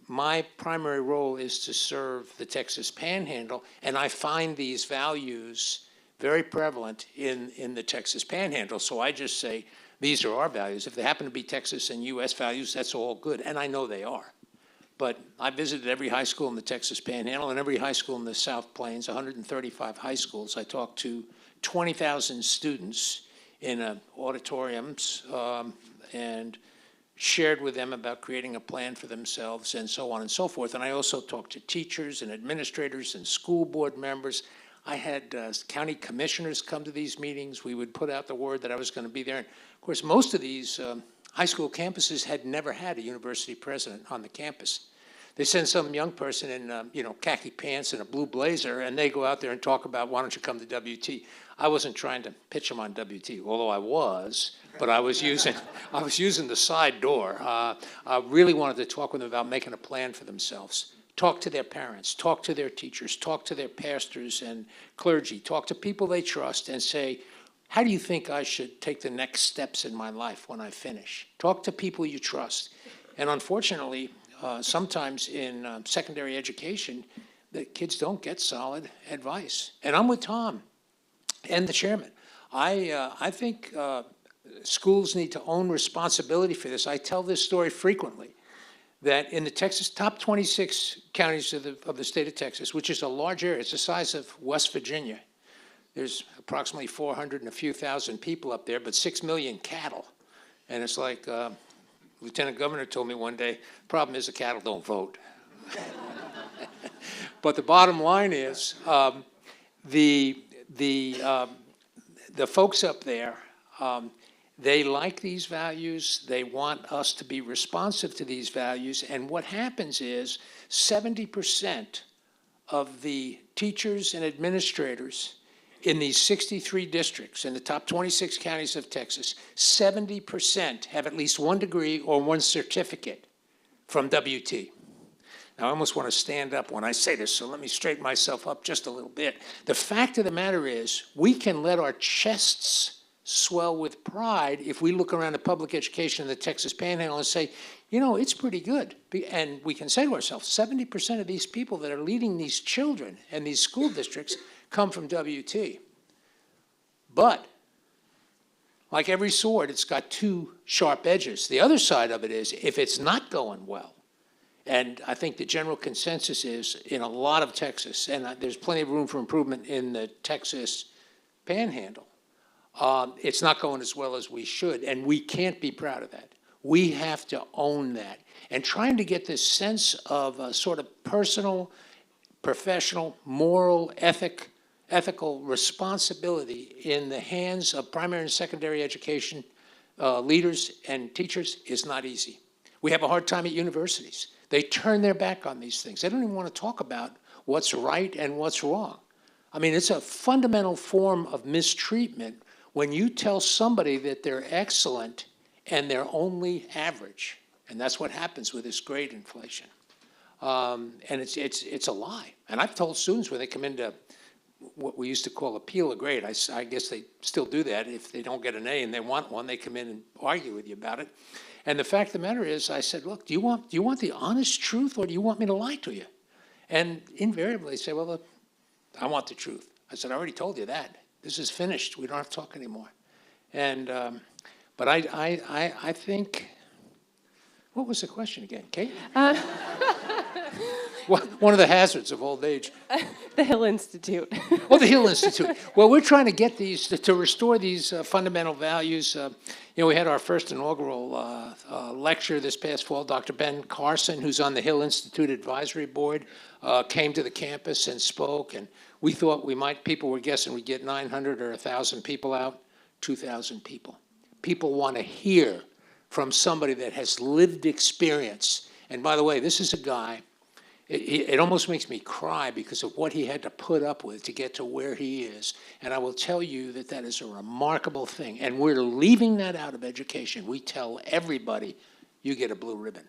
my primary role is to serve the Texas Panhandle, and I find these values very prevalent in the Texas Panhandle. So I just say, these are our values. If they happen to be Texas and U.S. values, that's all good, and I know they are. But I visited every high school in the Texas Panhandle and every high school in the South Plains, 135 high schools. I talked to 20,000 students in auditoriums and shared with them about creating a plan for themselves and so on and so forth. And I also talked to teachers and administrators and school board members. I had county commissioners come to these meetings. We would put out the word that I was going to be there. And of course, most of these high school campuses had never had a university president on the campus. They send some young person in, khaki pants and a blue blazer, and they go out there and talk about, why don't you come to WT? I wasn't trying to pitch them on WT, although I was, but I was using the side door. I really wanted to talk with them about making a plan for themselves. Talk to their parents, talk to their teachers, talk to their pastors and clergy, talk to people they trust and say, how do you think I should take the next steps in my life when I finish? Talk to people you trust. And unfortunately, sometimes in secondary education, the kids don't get solid advice. And I'm with Tom and the chairman. I think schools need to own responsibility for this. I tell this story frequently, that in the top 26 counties of the state of Texas, which is a large area, it's the size of West Virginia. There's approximately 400 and a few thousand people up there, but 6 million cattle. And it's like, Lieutenant Governor told me one day, the problem is the cattle don't vote. But the bottom line is, the folks up there, they like these values. They want us to be responsive to these values. And what happens is 70% of the teachers and administrators in these 63 districts in the top 26 counties of Texas, 70% have at least one degree or one certificate from WT. Now, I almost want to stand up when I say this, so let me straighten myself up just a little bit. The fact of the matter is, we can let our chests swell with pride if we look around at public education in the Texas Panhandle and say, it's pretty good. And we can say to ourselves, 70% of these people that are leading these children and these school districts come from WT. But, like every sword, it's got two sharp edges. The other side of it is, if it's not going well, and I think the general consensus is in a lot of Texas, and there's plenty of room for improvement in the Texas Panhandle, it's not going as well as we should, and we can't be proud of that. We have to own that. And trying to get this sense of a sort of personal, professional, moral, ethical responsibility in the hands of primary and secondary education leaders and teachers is not easy. We have a hard time at universities. They turn their back on these things. They don't even want to talk about what's right and what's wrong. I mean, it's a fundamental form of mistreatment when you tell somebody that they're excellent and they're only average. And that's what happens with this grade inflation. And it's a lie. And I've told students when they come into what we used to call appeal a grade, I guess they still do that. If they don't get an A and they want one, they come in and argue with you about it. And the fact of the matter is, I said, look, do you want the honest truth, or do you want me to lie to you? And invariably they say, well, look, I want the truth. I said, I already told you that. This is finished. We don't have to talk anymore. And but I think, what was the question again, Kate? One of the hazards of old age. The Hill Institute. Well, the Hill Institute. Well, we're trying to get these, to restore these fundamental values. We had our first inaugural lecture this past fall. Dr. Ben Carson, who's on the Hill Institute Advisory Board, came to the campus and spoke. And we thought people were guessing we'd get 900 or 1,000 people out, 2,000 people. People want to hear from somebody that has lived experience. And by the way, this is a guy, it almost makes me cry because of what he had to put up with to get to where he is. And I will tell you that that is a remarkable thing. And we're leaving that out of education. We tell everybody, you get a blue ribbon.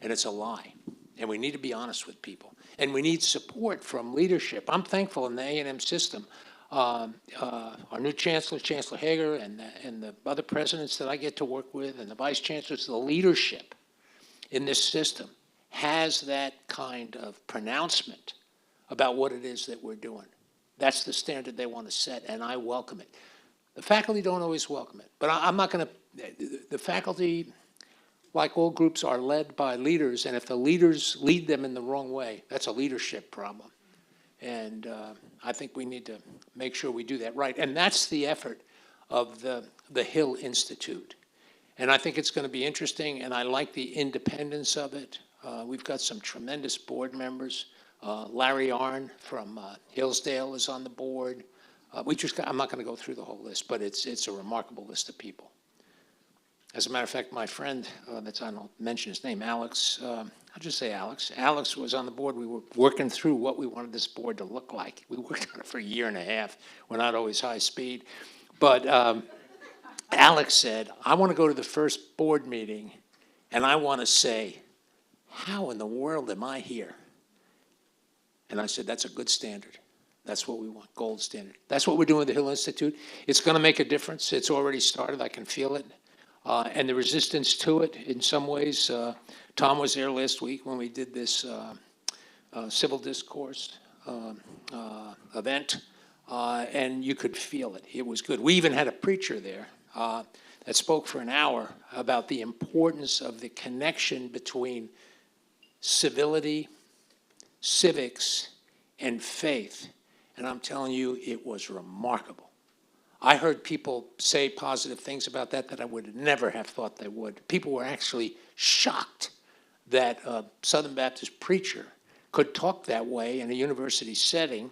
And it's a lie. And we need to be honest with people. And we need support from leadership. I'm thankful in the A&M system. Our new chancellor, Chancellor Hager, and the other presidents that I get to work with, and the vice chancellors, the leadership in this system has that kind of pronouncement about what it is that we're doing. That's the standard they want to set, and I welcome it. The faculty don't always welcome it, but I'm not going to, the faculty, like all groups, are led by leaders, and if the leaders lead them in the wrong way, that's a leadership problem. And I think we need to make sure we do that right. And that's the effort of the Hill Institute. And I think it's going to be interesting, and I like the independence of it. We've got some tremendous board members. Larry Arnn from Hillsdale is on the board. I'm not going to go through the whole list, but it's a remarkable list of people. As a matter of fact, my friend, I don't mention his name, Alex, I'll just say Alex. Alex was on the board. We were working through what we wanted this board to look like. We worked on it for a year and a half. We're not always high speed. But Alex said, I want to go to the first board meeting, and I want to say, how in the world am I here? And I said, that's a good standard. That's what we want, gold standard. That's what we're doing with the Hill Institute. It's going to make a difference. It's already started. I can feel it. And the resistance to it, in some ways, Tom was there last week when we did this civil discourse event, and you could feel it. It was good. We even had a preacher there that spoke for an hour about the importance of the connection between civility, civics, and faith. And I'm telling you, it was remarkable. I heard people say positive things about that I would never have thought they would. People were actually shocked that a Southern Baptist preacher could talk that way in a university setting,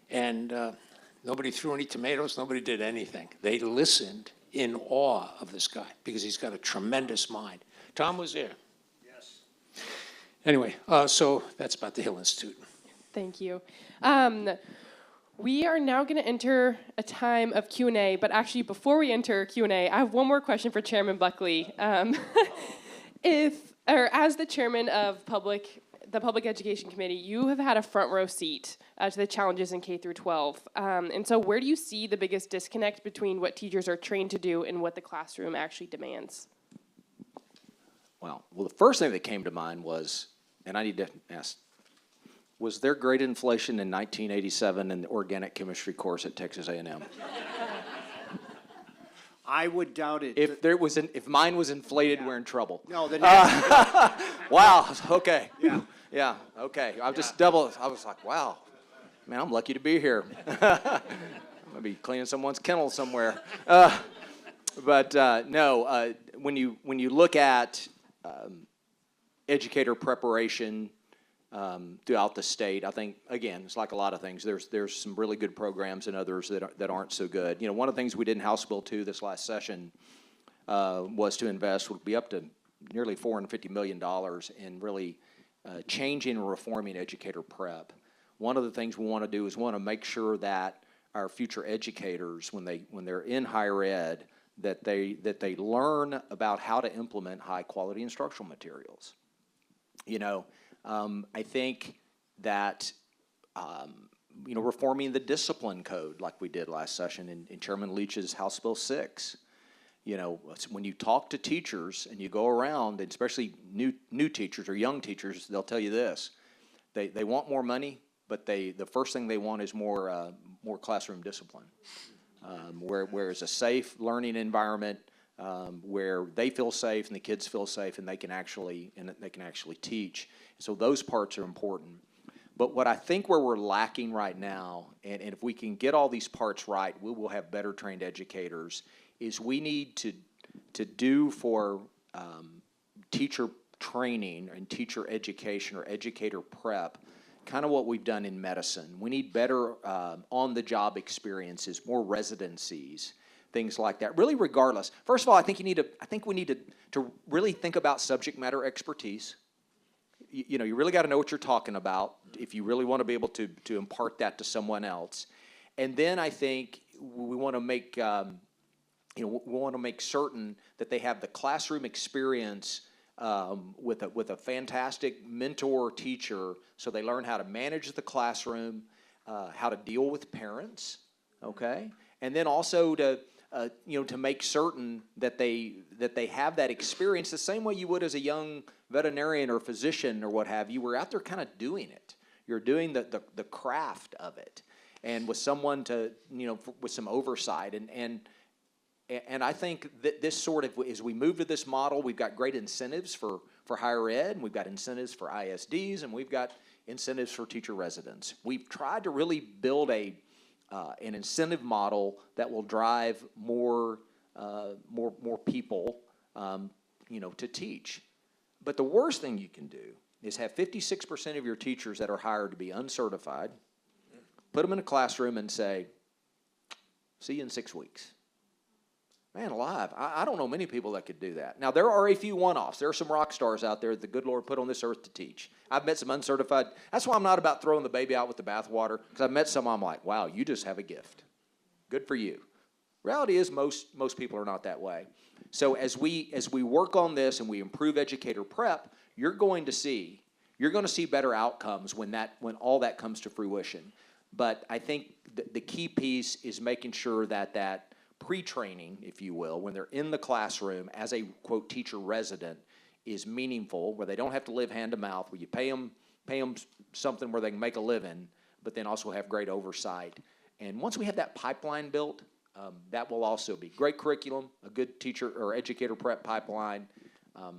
and nobody threw any tomatoes, nobody did anything. They listened in awe of this guy because he's got a tremendous mind. Tom was there. Yes. Anyway, so that's about the Hill Institute. Thank you. We are now going to enter a time of Q&A, but actually before we enter Q&A, I have one more question for Chairman Buckley. As the chairman of the Public Education Committee, you have had a front row seat to the challenges in K through 12. And so where do you see the biggest disconnect between what teachers are trained to do and what the classroom actually demands? Well, the first thing that came to mind was, and I need to ask, was there great inflation in 1987 in the organic chemistry course at Texas A&M? I would doubt it. If mine was inflated, we're in trouble. No, the next. Wow. Okay. Yeah. Yeah. Okay. I was like, wow, man, I'm lucky to be here. I'm gonna be cleaning someone's kennel somewhere. But no. When you look at educator preparation throughout the state, I think, again, it's like a lot of things. There's some really good programs and others that aren't so good. You know, one of the things we did in House Bill 2 this last session was to invest, would be up to nearly $450 million in really changing and reforming educator prep. One of the things we want to do is want to make sure that our future educators, when they're in higher ed, that they learn about how to implement high quality instructional materials. You know, I think that, reforming the discipline code like we did last session in Chairman Leach's House Bill 6, when you talk to teachers and you go around, and especially new teachers or young teachers, they'll tell you this. They want more money, but the first thing they want is more classroom discipline, where it's a safe learning environment, where they feel safe and the kids feel safe and they can actually teach. So those parts are important. But what I think where we're lacking right now, and if we can get all these parts right, we will have better trained educators, is we need to do for teacher training and teacher education or educator prep kind of what we've done in medicine. We need better on-the-job experiences, more residencies, things like that. Really, regardless. First of all, I think we need to really think about subject matter expertise. You really got to know what you're talking about if you really want to be able to impart that to someone else. And then I think we want to make we want to make certain that they have the classroom experience with a fantastic mentor teacher, so they learn how to manage the classroom, how to deal with parents, okay, and then also to make certain that they have that experience the same way you would as a young veterinarian or physician or what have you. We're out there kind of doing it. You're doing the craft of it, and with someone to with some oversight and I think that this sort of, as we move to this model, we've got great incentives for higher ed, and we've got incentives for ISDs, and we've got incentives for teacher residents. We've tried to really build an incentive model that will drive more people, to teach. But the worst thing you can do is have 56% of your teachers that are hired to be uncertified, put them in a classroom and say, "See you in 6 weeks." Man alive, I don't know many people that could do that. Now, there are a few one-offs. There are some rock stars out there that the good Lord put on this earth to teach. I've met some uncertified. That's why I'm not about throwing the baby out with the bathwater, because I've met some I'm like, wow, you just have a gift. Good for you. Reality is most people are not that way. So as we work on this and we improve educator prep, you're going to see better outcomes when all that comes to fruition. But I think the key piece is making sure that pre-training, if you will, when they're in the classroom as a, quote, teacher resident is meaningful, where they don't have to live hand to mouth, where you pay them something where they can make a living, but then also have great oversight. And once we have that pipeline built, that will also be great curriculum, a good teacher or educator prep pipeline, a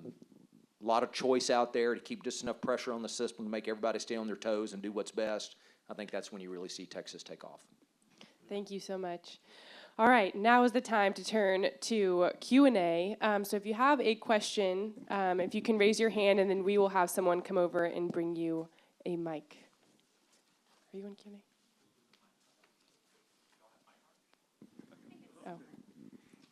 lot of choice out there to keep just enough pressure on the system to make everybody stay on their toes and do what's best. I think that's when you really see Texas take off. Thank you so much. All right, now is the time to turn to Q&A. So if you have a question, if you can raise your hand, and then we will have someone come over and bring you a mic. Are you on Q&A? Oh,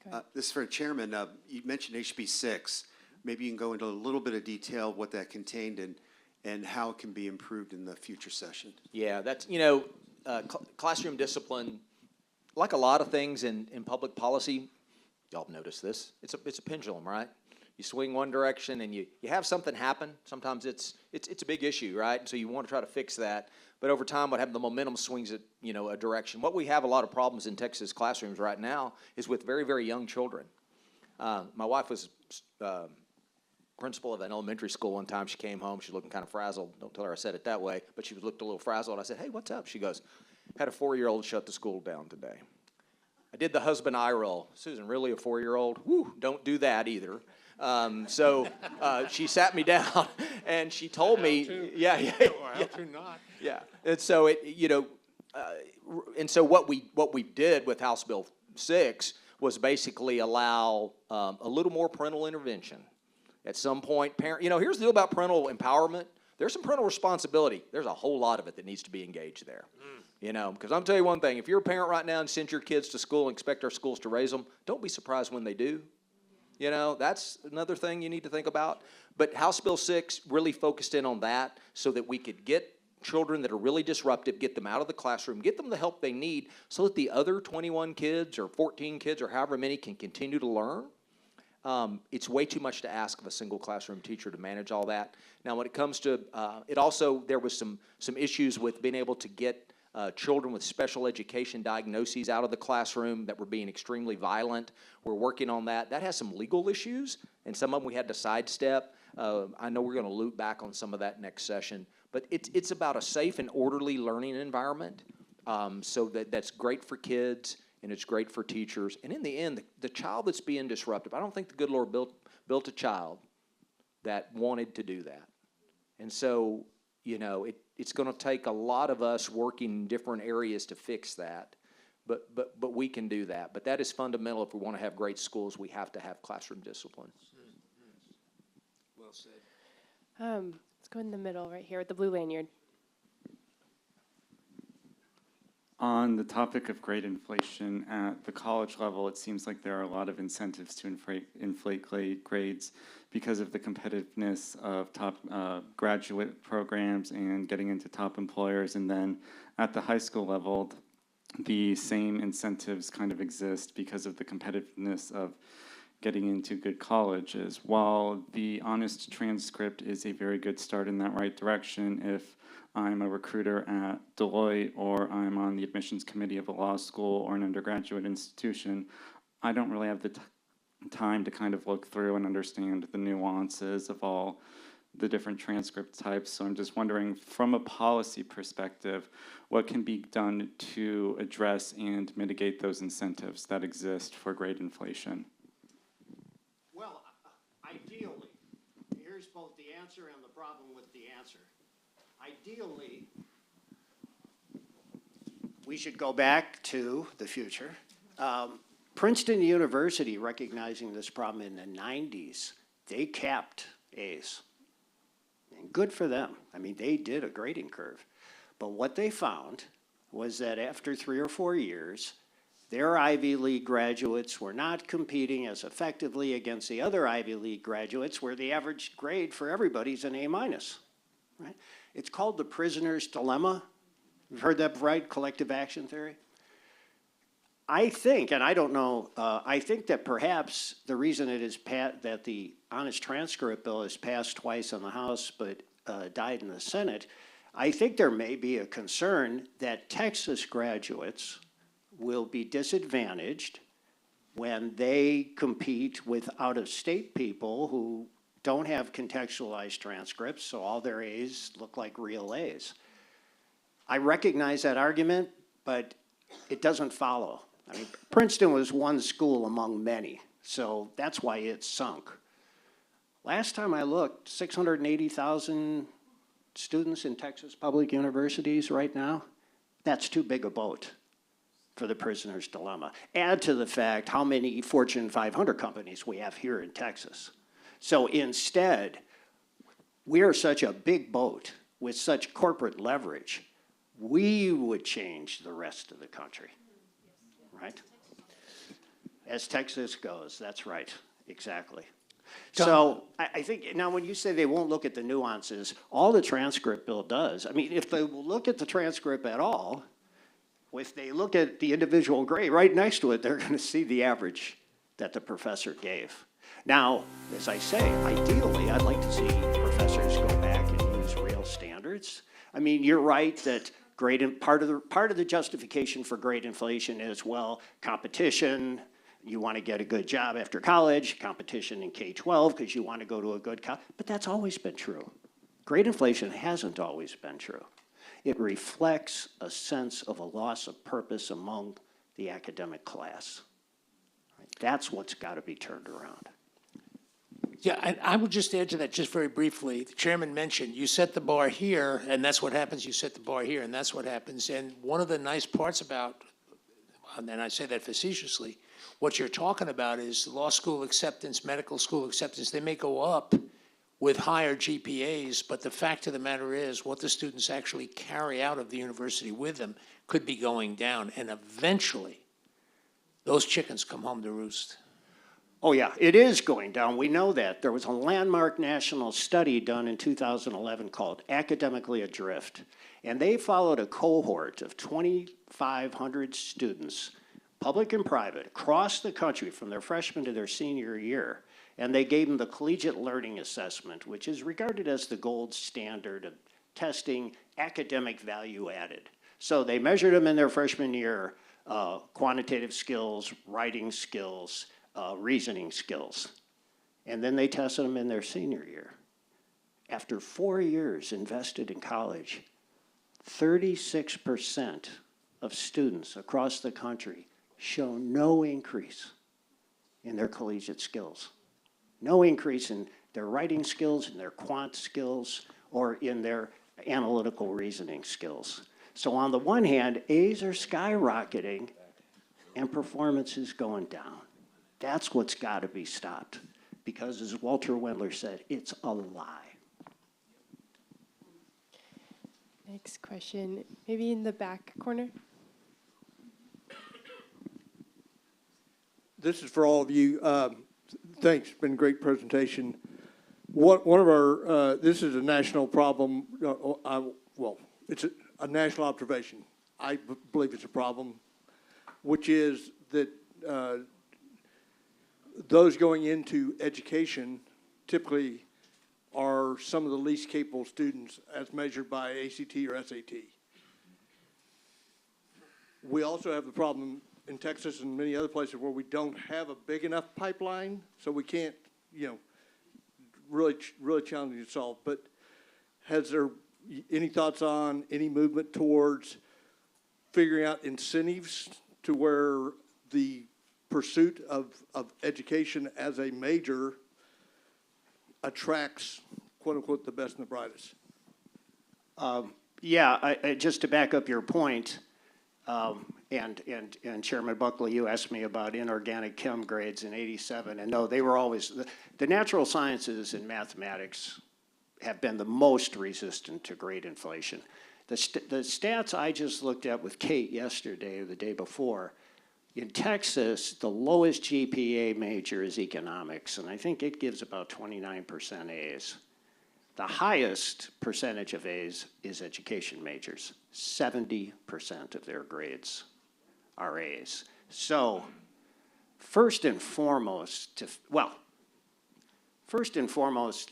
go ahead. This is for Chairman. You mentioned HB 6. Maybe you can go into a little bit of detail what that contained and how it can be improved in the future session. Yeah, that's, classroom discipline, like a lot of things in public policy, y'all have noticed this, it's a pendulum, right? You swing one direction and you have something happen. Sometimes it's a big issue, right? And so you want to try to fix that. But over time, what happens, the momentum swings it, a direction. What we have a lot of problems in Texas classrooms right now is with very, very young children. My wife was principal of an elementary school one time. She came home. She was looking kind of frazzled. Don't tell her I said it that way, but she looked a little frazzled. I said, "Hey, what's up?" She goes, "Had a 4-year-old shut the school down today." I did the husband eye roll. "Susan, really, a 4-year-old? Whew, don't do that either." So she sat me down and she told me, yeah. Not. Yeah, and so and so what we did with House Bill 6 was basically allow a little more parental intervention. At some point, here's the deal about parental empowerment. There's some parental responsibility. There's a whole lot of it that needs to be engaged there. Because I'm telling you one thing, if you're a parent right now and send your kids to school and expect our schools to raise them, don't be surprised when they do. That's another thing you need to think about. But House Bill 6 really focused in on that so that we could get children that are really disruptive, get them out of the classroom, get them the help they need so that the other 21 kids or 14 kids or however many can continue to learn. It's way too much to ask of a single classroom teacher to manage all that. Now, when it comes to there was some issues with being able to get children with special education diagnoses out of the classroom that were being extremely violent. We're working on that. That has some legal issues, and some of them we had to sidestep. I know we're going to loop back on some of that next session, but it's about a safe and orderly learning environment, so that's great for kids and it's great for teachers. And in the end, the child that's being disruptive, I don't think the good Lord built a child that wanted to do that. And so, it's going to take a lot of us working in different areas to fix that. But we can do that. But that is fundamental. If we want to have great schools, we have to have classroom discipline. Well said. Let's go in the middle right here with the blue lanyard. On the topic of grade inflation at the college level, it seems like there are a lot of incentives to inflate grades because of the competitiveness of top graduate programs and getting into top employers. And then at the high school level, the same incentives kind of exist because of the competitiveness of getting into good colleges. While the honest transcript is a very good start in that right direction, if I'm a recruiter at Deloitte or I'm on the admissions committee of a law school or an undergraduate institution, I don't really have the time to kind of look through and understand the nuances of all the different transcript types. So I'm just wondering, from a policy perspective, what can be done to address and mitigate those incentives that exist for grade inflation? Well, ideally, here's both the answer and the problem with the answer. Ideally, we should go back to the future. Princeton University, recognizing this problem in the 90s, they capped A's. And good for them. I mean, they did a grading curve. But what they found was that after 3 or 4 years, their Ivy League graduates were not competing as effectively against the other Ivy League graduates, where the average grade for everybody's an A-, right? It's called the prisoner's dilemma. You've heard that, right? Collective action theory. I think, and I don't know, I think that perhaps the reason it is that the honest transcript bill is passed twice in the House but died in the Senate, I think there may be a concern that Texas graduates will be disadvantaged when they compete with out-of-state people who don't have contextualized transcripts, so all their A's look like real A's. I recognize that argument, but it doesn't follow. I mean, Princeton was one school among many, so that's why it sunk. Last time I looked, 680,000 students in Texas public universities right now. That's too big a boat for the prisoner's dilemma. Add to the fact how many Fortune 500 companies we have here in Texas. So instead, we are such a big boat with such corporate leverage, we would change the rest of the country, right? As Texas goes, that's right, exactly. So I think, now when you say they won't look at the nuances, all the transcript bill does, I mean, if they will look at the transcript at all, if they look at the individual grade right next to it, they're going to see the average that the professor gave. Now, as I say, ideally, I'd like to see professors go back and use real standards. I mean, you're right that part of the justification for grade inflation is, well, competition. You want to get a good job after college, competition in K-12 because you want to go to a good college. But that's always been true. Grade inflation hasn't always been true. It reflects a sense of a loss of purpose among the academic class. That's what's got to be turned around. Yeah, I would just add to that just very briefly. The chairman mentioned you set the bar here, and that's what happens. You set the bar here, and that's what happens. And one of the nice parts about, and I say that facetiously, what you're talking about is law school acceptance, medical school acceptance. They may go up with higher GPAs, but the fact of the matter is what the students actually carry out of the university with them could be going down. And eventually, those chickens come home to roost. Oh yeah, it is going down. We know that. There was a landmark national study done in 2011 called Academically Adrift. And they followed a cohort of 2,500 students, public and private, across the country from their freshman to their senior year. And they gave them the Collegiate Learning Assessment, which is regarded as the gold standard of testing academic value added. So they measured them in their freshman year, quantitative skills, writing skills, reasoning skills. And then they tested them in their senior year. After 4 years invested in college, 36% of students across the country show no increase in their collegiate skills. No increase in their writing skills, in their quant skills, or in their analytical reasoning skills. So on the one hand, A's are skyrocketing and performance is going down. That's what's got to be stopped. Because as Walter Wendler said, it's a lie. Next question, maybe in the back corner. this is for all of you. Thanks, it's been a great presentation. One of our, this is a national problem, well, it's a national observation. I believe it's a problem, which is that those going into education typically are some of the least capable students as measured by ACT or SAT. We also have the problem in Texas and many other places where we don't have a big enough pipeline, so we can't, really challenging to solve. But has there any thoughts on any movement towards figuring out incentives to where the pursuit of education as a major attracts, quote unquote, the best and the brightest? Just to back up your point, and Chairman Buckley, you asked me about inorganic chem grades in '87, and no, they were always, the natural sciences and mathematics have been the most resistant to grade inflation. The stats I just looked at with Kate yesterday or the day before, in Texas, the lowest GPA major is economics, and I think it gives about 29% A's. The highest percentage of A's is education majors. 70% of their grades are A's. So first and foremost to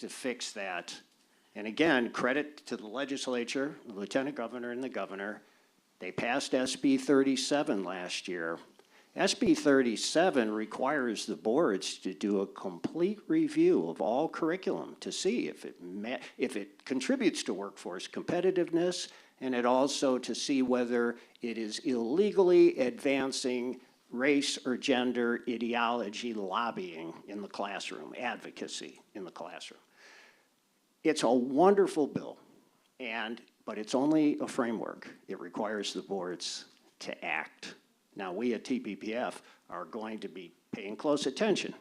fix that, and again, credit to the legislature, the lieutenant governor and the governor, they passed SB 37 last year. SB 37 requires the boards to do a complete review of all curriculum to see if it contributes to workforce competitiveness, and it also to see whether it is illegally advancing race or gender ideology lobbying in the classroom, advocacy in the classroom. It's a wonderful bill, but it's only a framework. It requires the boards to act. Now, we at TPPF are going to be paying close attention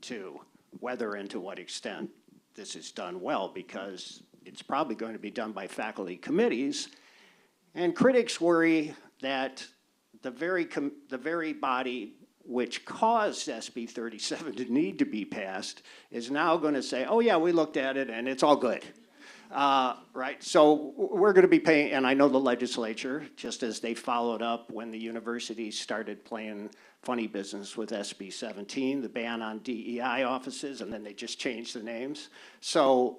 to whether and to what extent this is done well, because it's probably going to be done by faculty committees, and critics worry that the very body which caused SB 37 to need to be passed is now going to say, oh yeah, we looked at it and it's all good. Right, so we're going to be paying, and I know the legislature, just as they followed up when the universities started playing funny business with SB 17, the ban on DEI offices, and then they just changed the names. So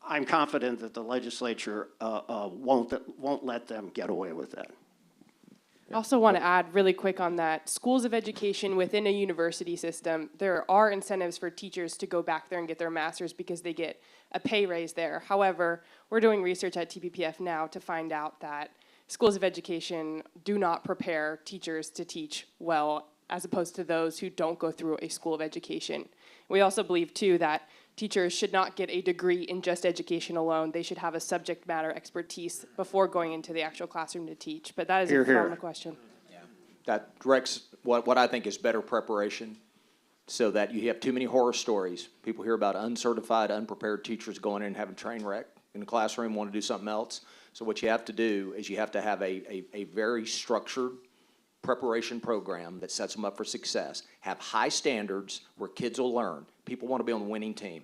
I'm confident that the legislature won't let them get away with that. I also want to add really quick on that. Schools of education within a university system, there are incentives for teachers to go back there and get their master's because they get a pay raise there. However, we're doing research at TPPF now to find out that schools of education do not prepare teachers to teach well, as opposed to those who don't go through a school of education. We also believe, too, that teachers should not get a degree in just education alone. They should have a subject matter expertise before going into the actual classroom to teach. But that is a common question. Yeah. That directs what I think is better preparation, so that you have too many horror stories. People hear about uncertified, unprepared teachers going in and having a train wreck in the classroom, want to do something else. So what you have to do is you have to have a very structured preparation program that sets them up for success. Have high standards where kids will learn. People want to be on the winning team.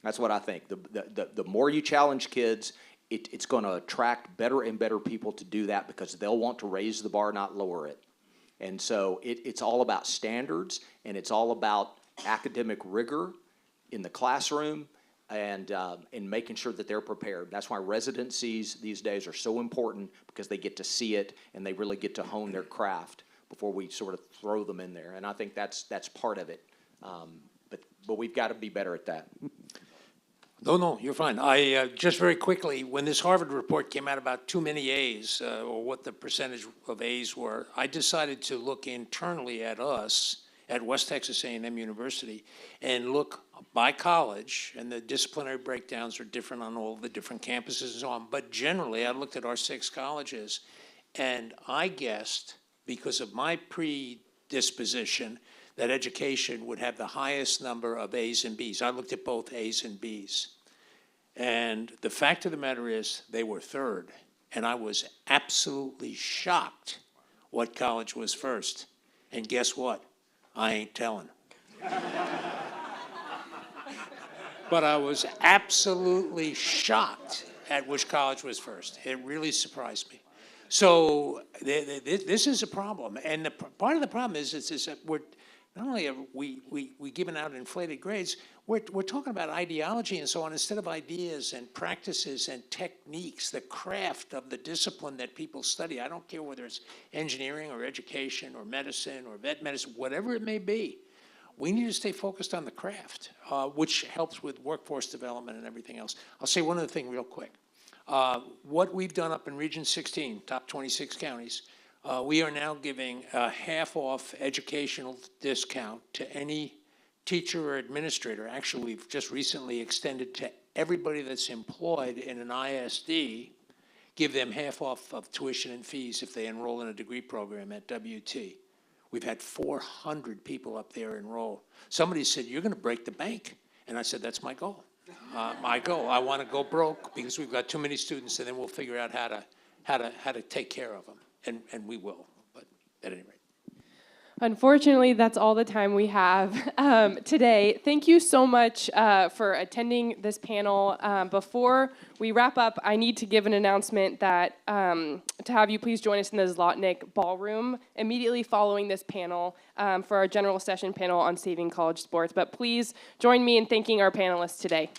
That's what I think. The more you challenge kids, it's going to attract better and better people to do that, because they'll want to raise the bar, not lower it. And so it's all about standards, and it's all about academic rigor in the classroom, and making sure that they're prepared. That's why residencies these days are so important, because they get to see it and they really get to hone their craft before we sort of throw them in there. And I think that's part of it. But we've got to be better at that. No, you're fine. I just very quickly, when this Harvard report came out about too many A's, or what the percentage of A's were, I decided to look internally at us at West Texas A&M University and look by college, and the disciplinary breakdowns are different on all the different campuses and so on. But generally, I looked at our 6 colleges, and I guessed, because of my predisposition, that education would have the highest number of A's and B's. I looked at both A's and B's. And the fact of the matter is, they were third. And I was absolutely shocked what college was first. And guess what? I ain't telling. But I was absolutely shocked at which college was first. It really surprised me. So this is a problem. And part of the problem is that we're not only have we given out inflated grades, we're talking about ideology and so on instead of ideas and practices and techniques, the craft of the discipline that people study. I don't care whether it's engineering or education or medicine or vet medicine, whatever it may be. We need to stay focused on the craft, which helps with workforce development and everything else. I'll say one other thing real quick. What we've done up in Region 16, top 26 counties, we are now giving a half-off educational discount to any teacher or administrator. Actually, we've just recently extended to everybody that's employed in an ISD, give them half off of tuition and fees if they enroll in a degree program at WT. We've had 400 people up there enroll. Somebody said, "You're going to break the bank." And I said, "That's my goal. My goal. I want to go broke because we've got too many students, and then we'll figure out how to take care of them, and we will." But at any rate. Unfortunately, that's all the time we have today. Thank you so much for attending this panel. Before we wrap up, I need to give an announcement that to have you please join us in the Zlotnick Ballroom immediately following this panel for our general session panel on saving college sports. But please join me in thanking our panelists today.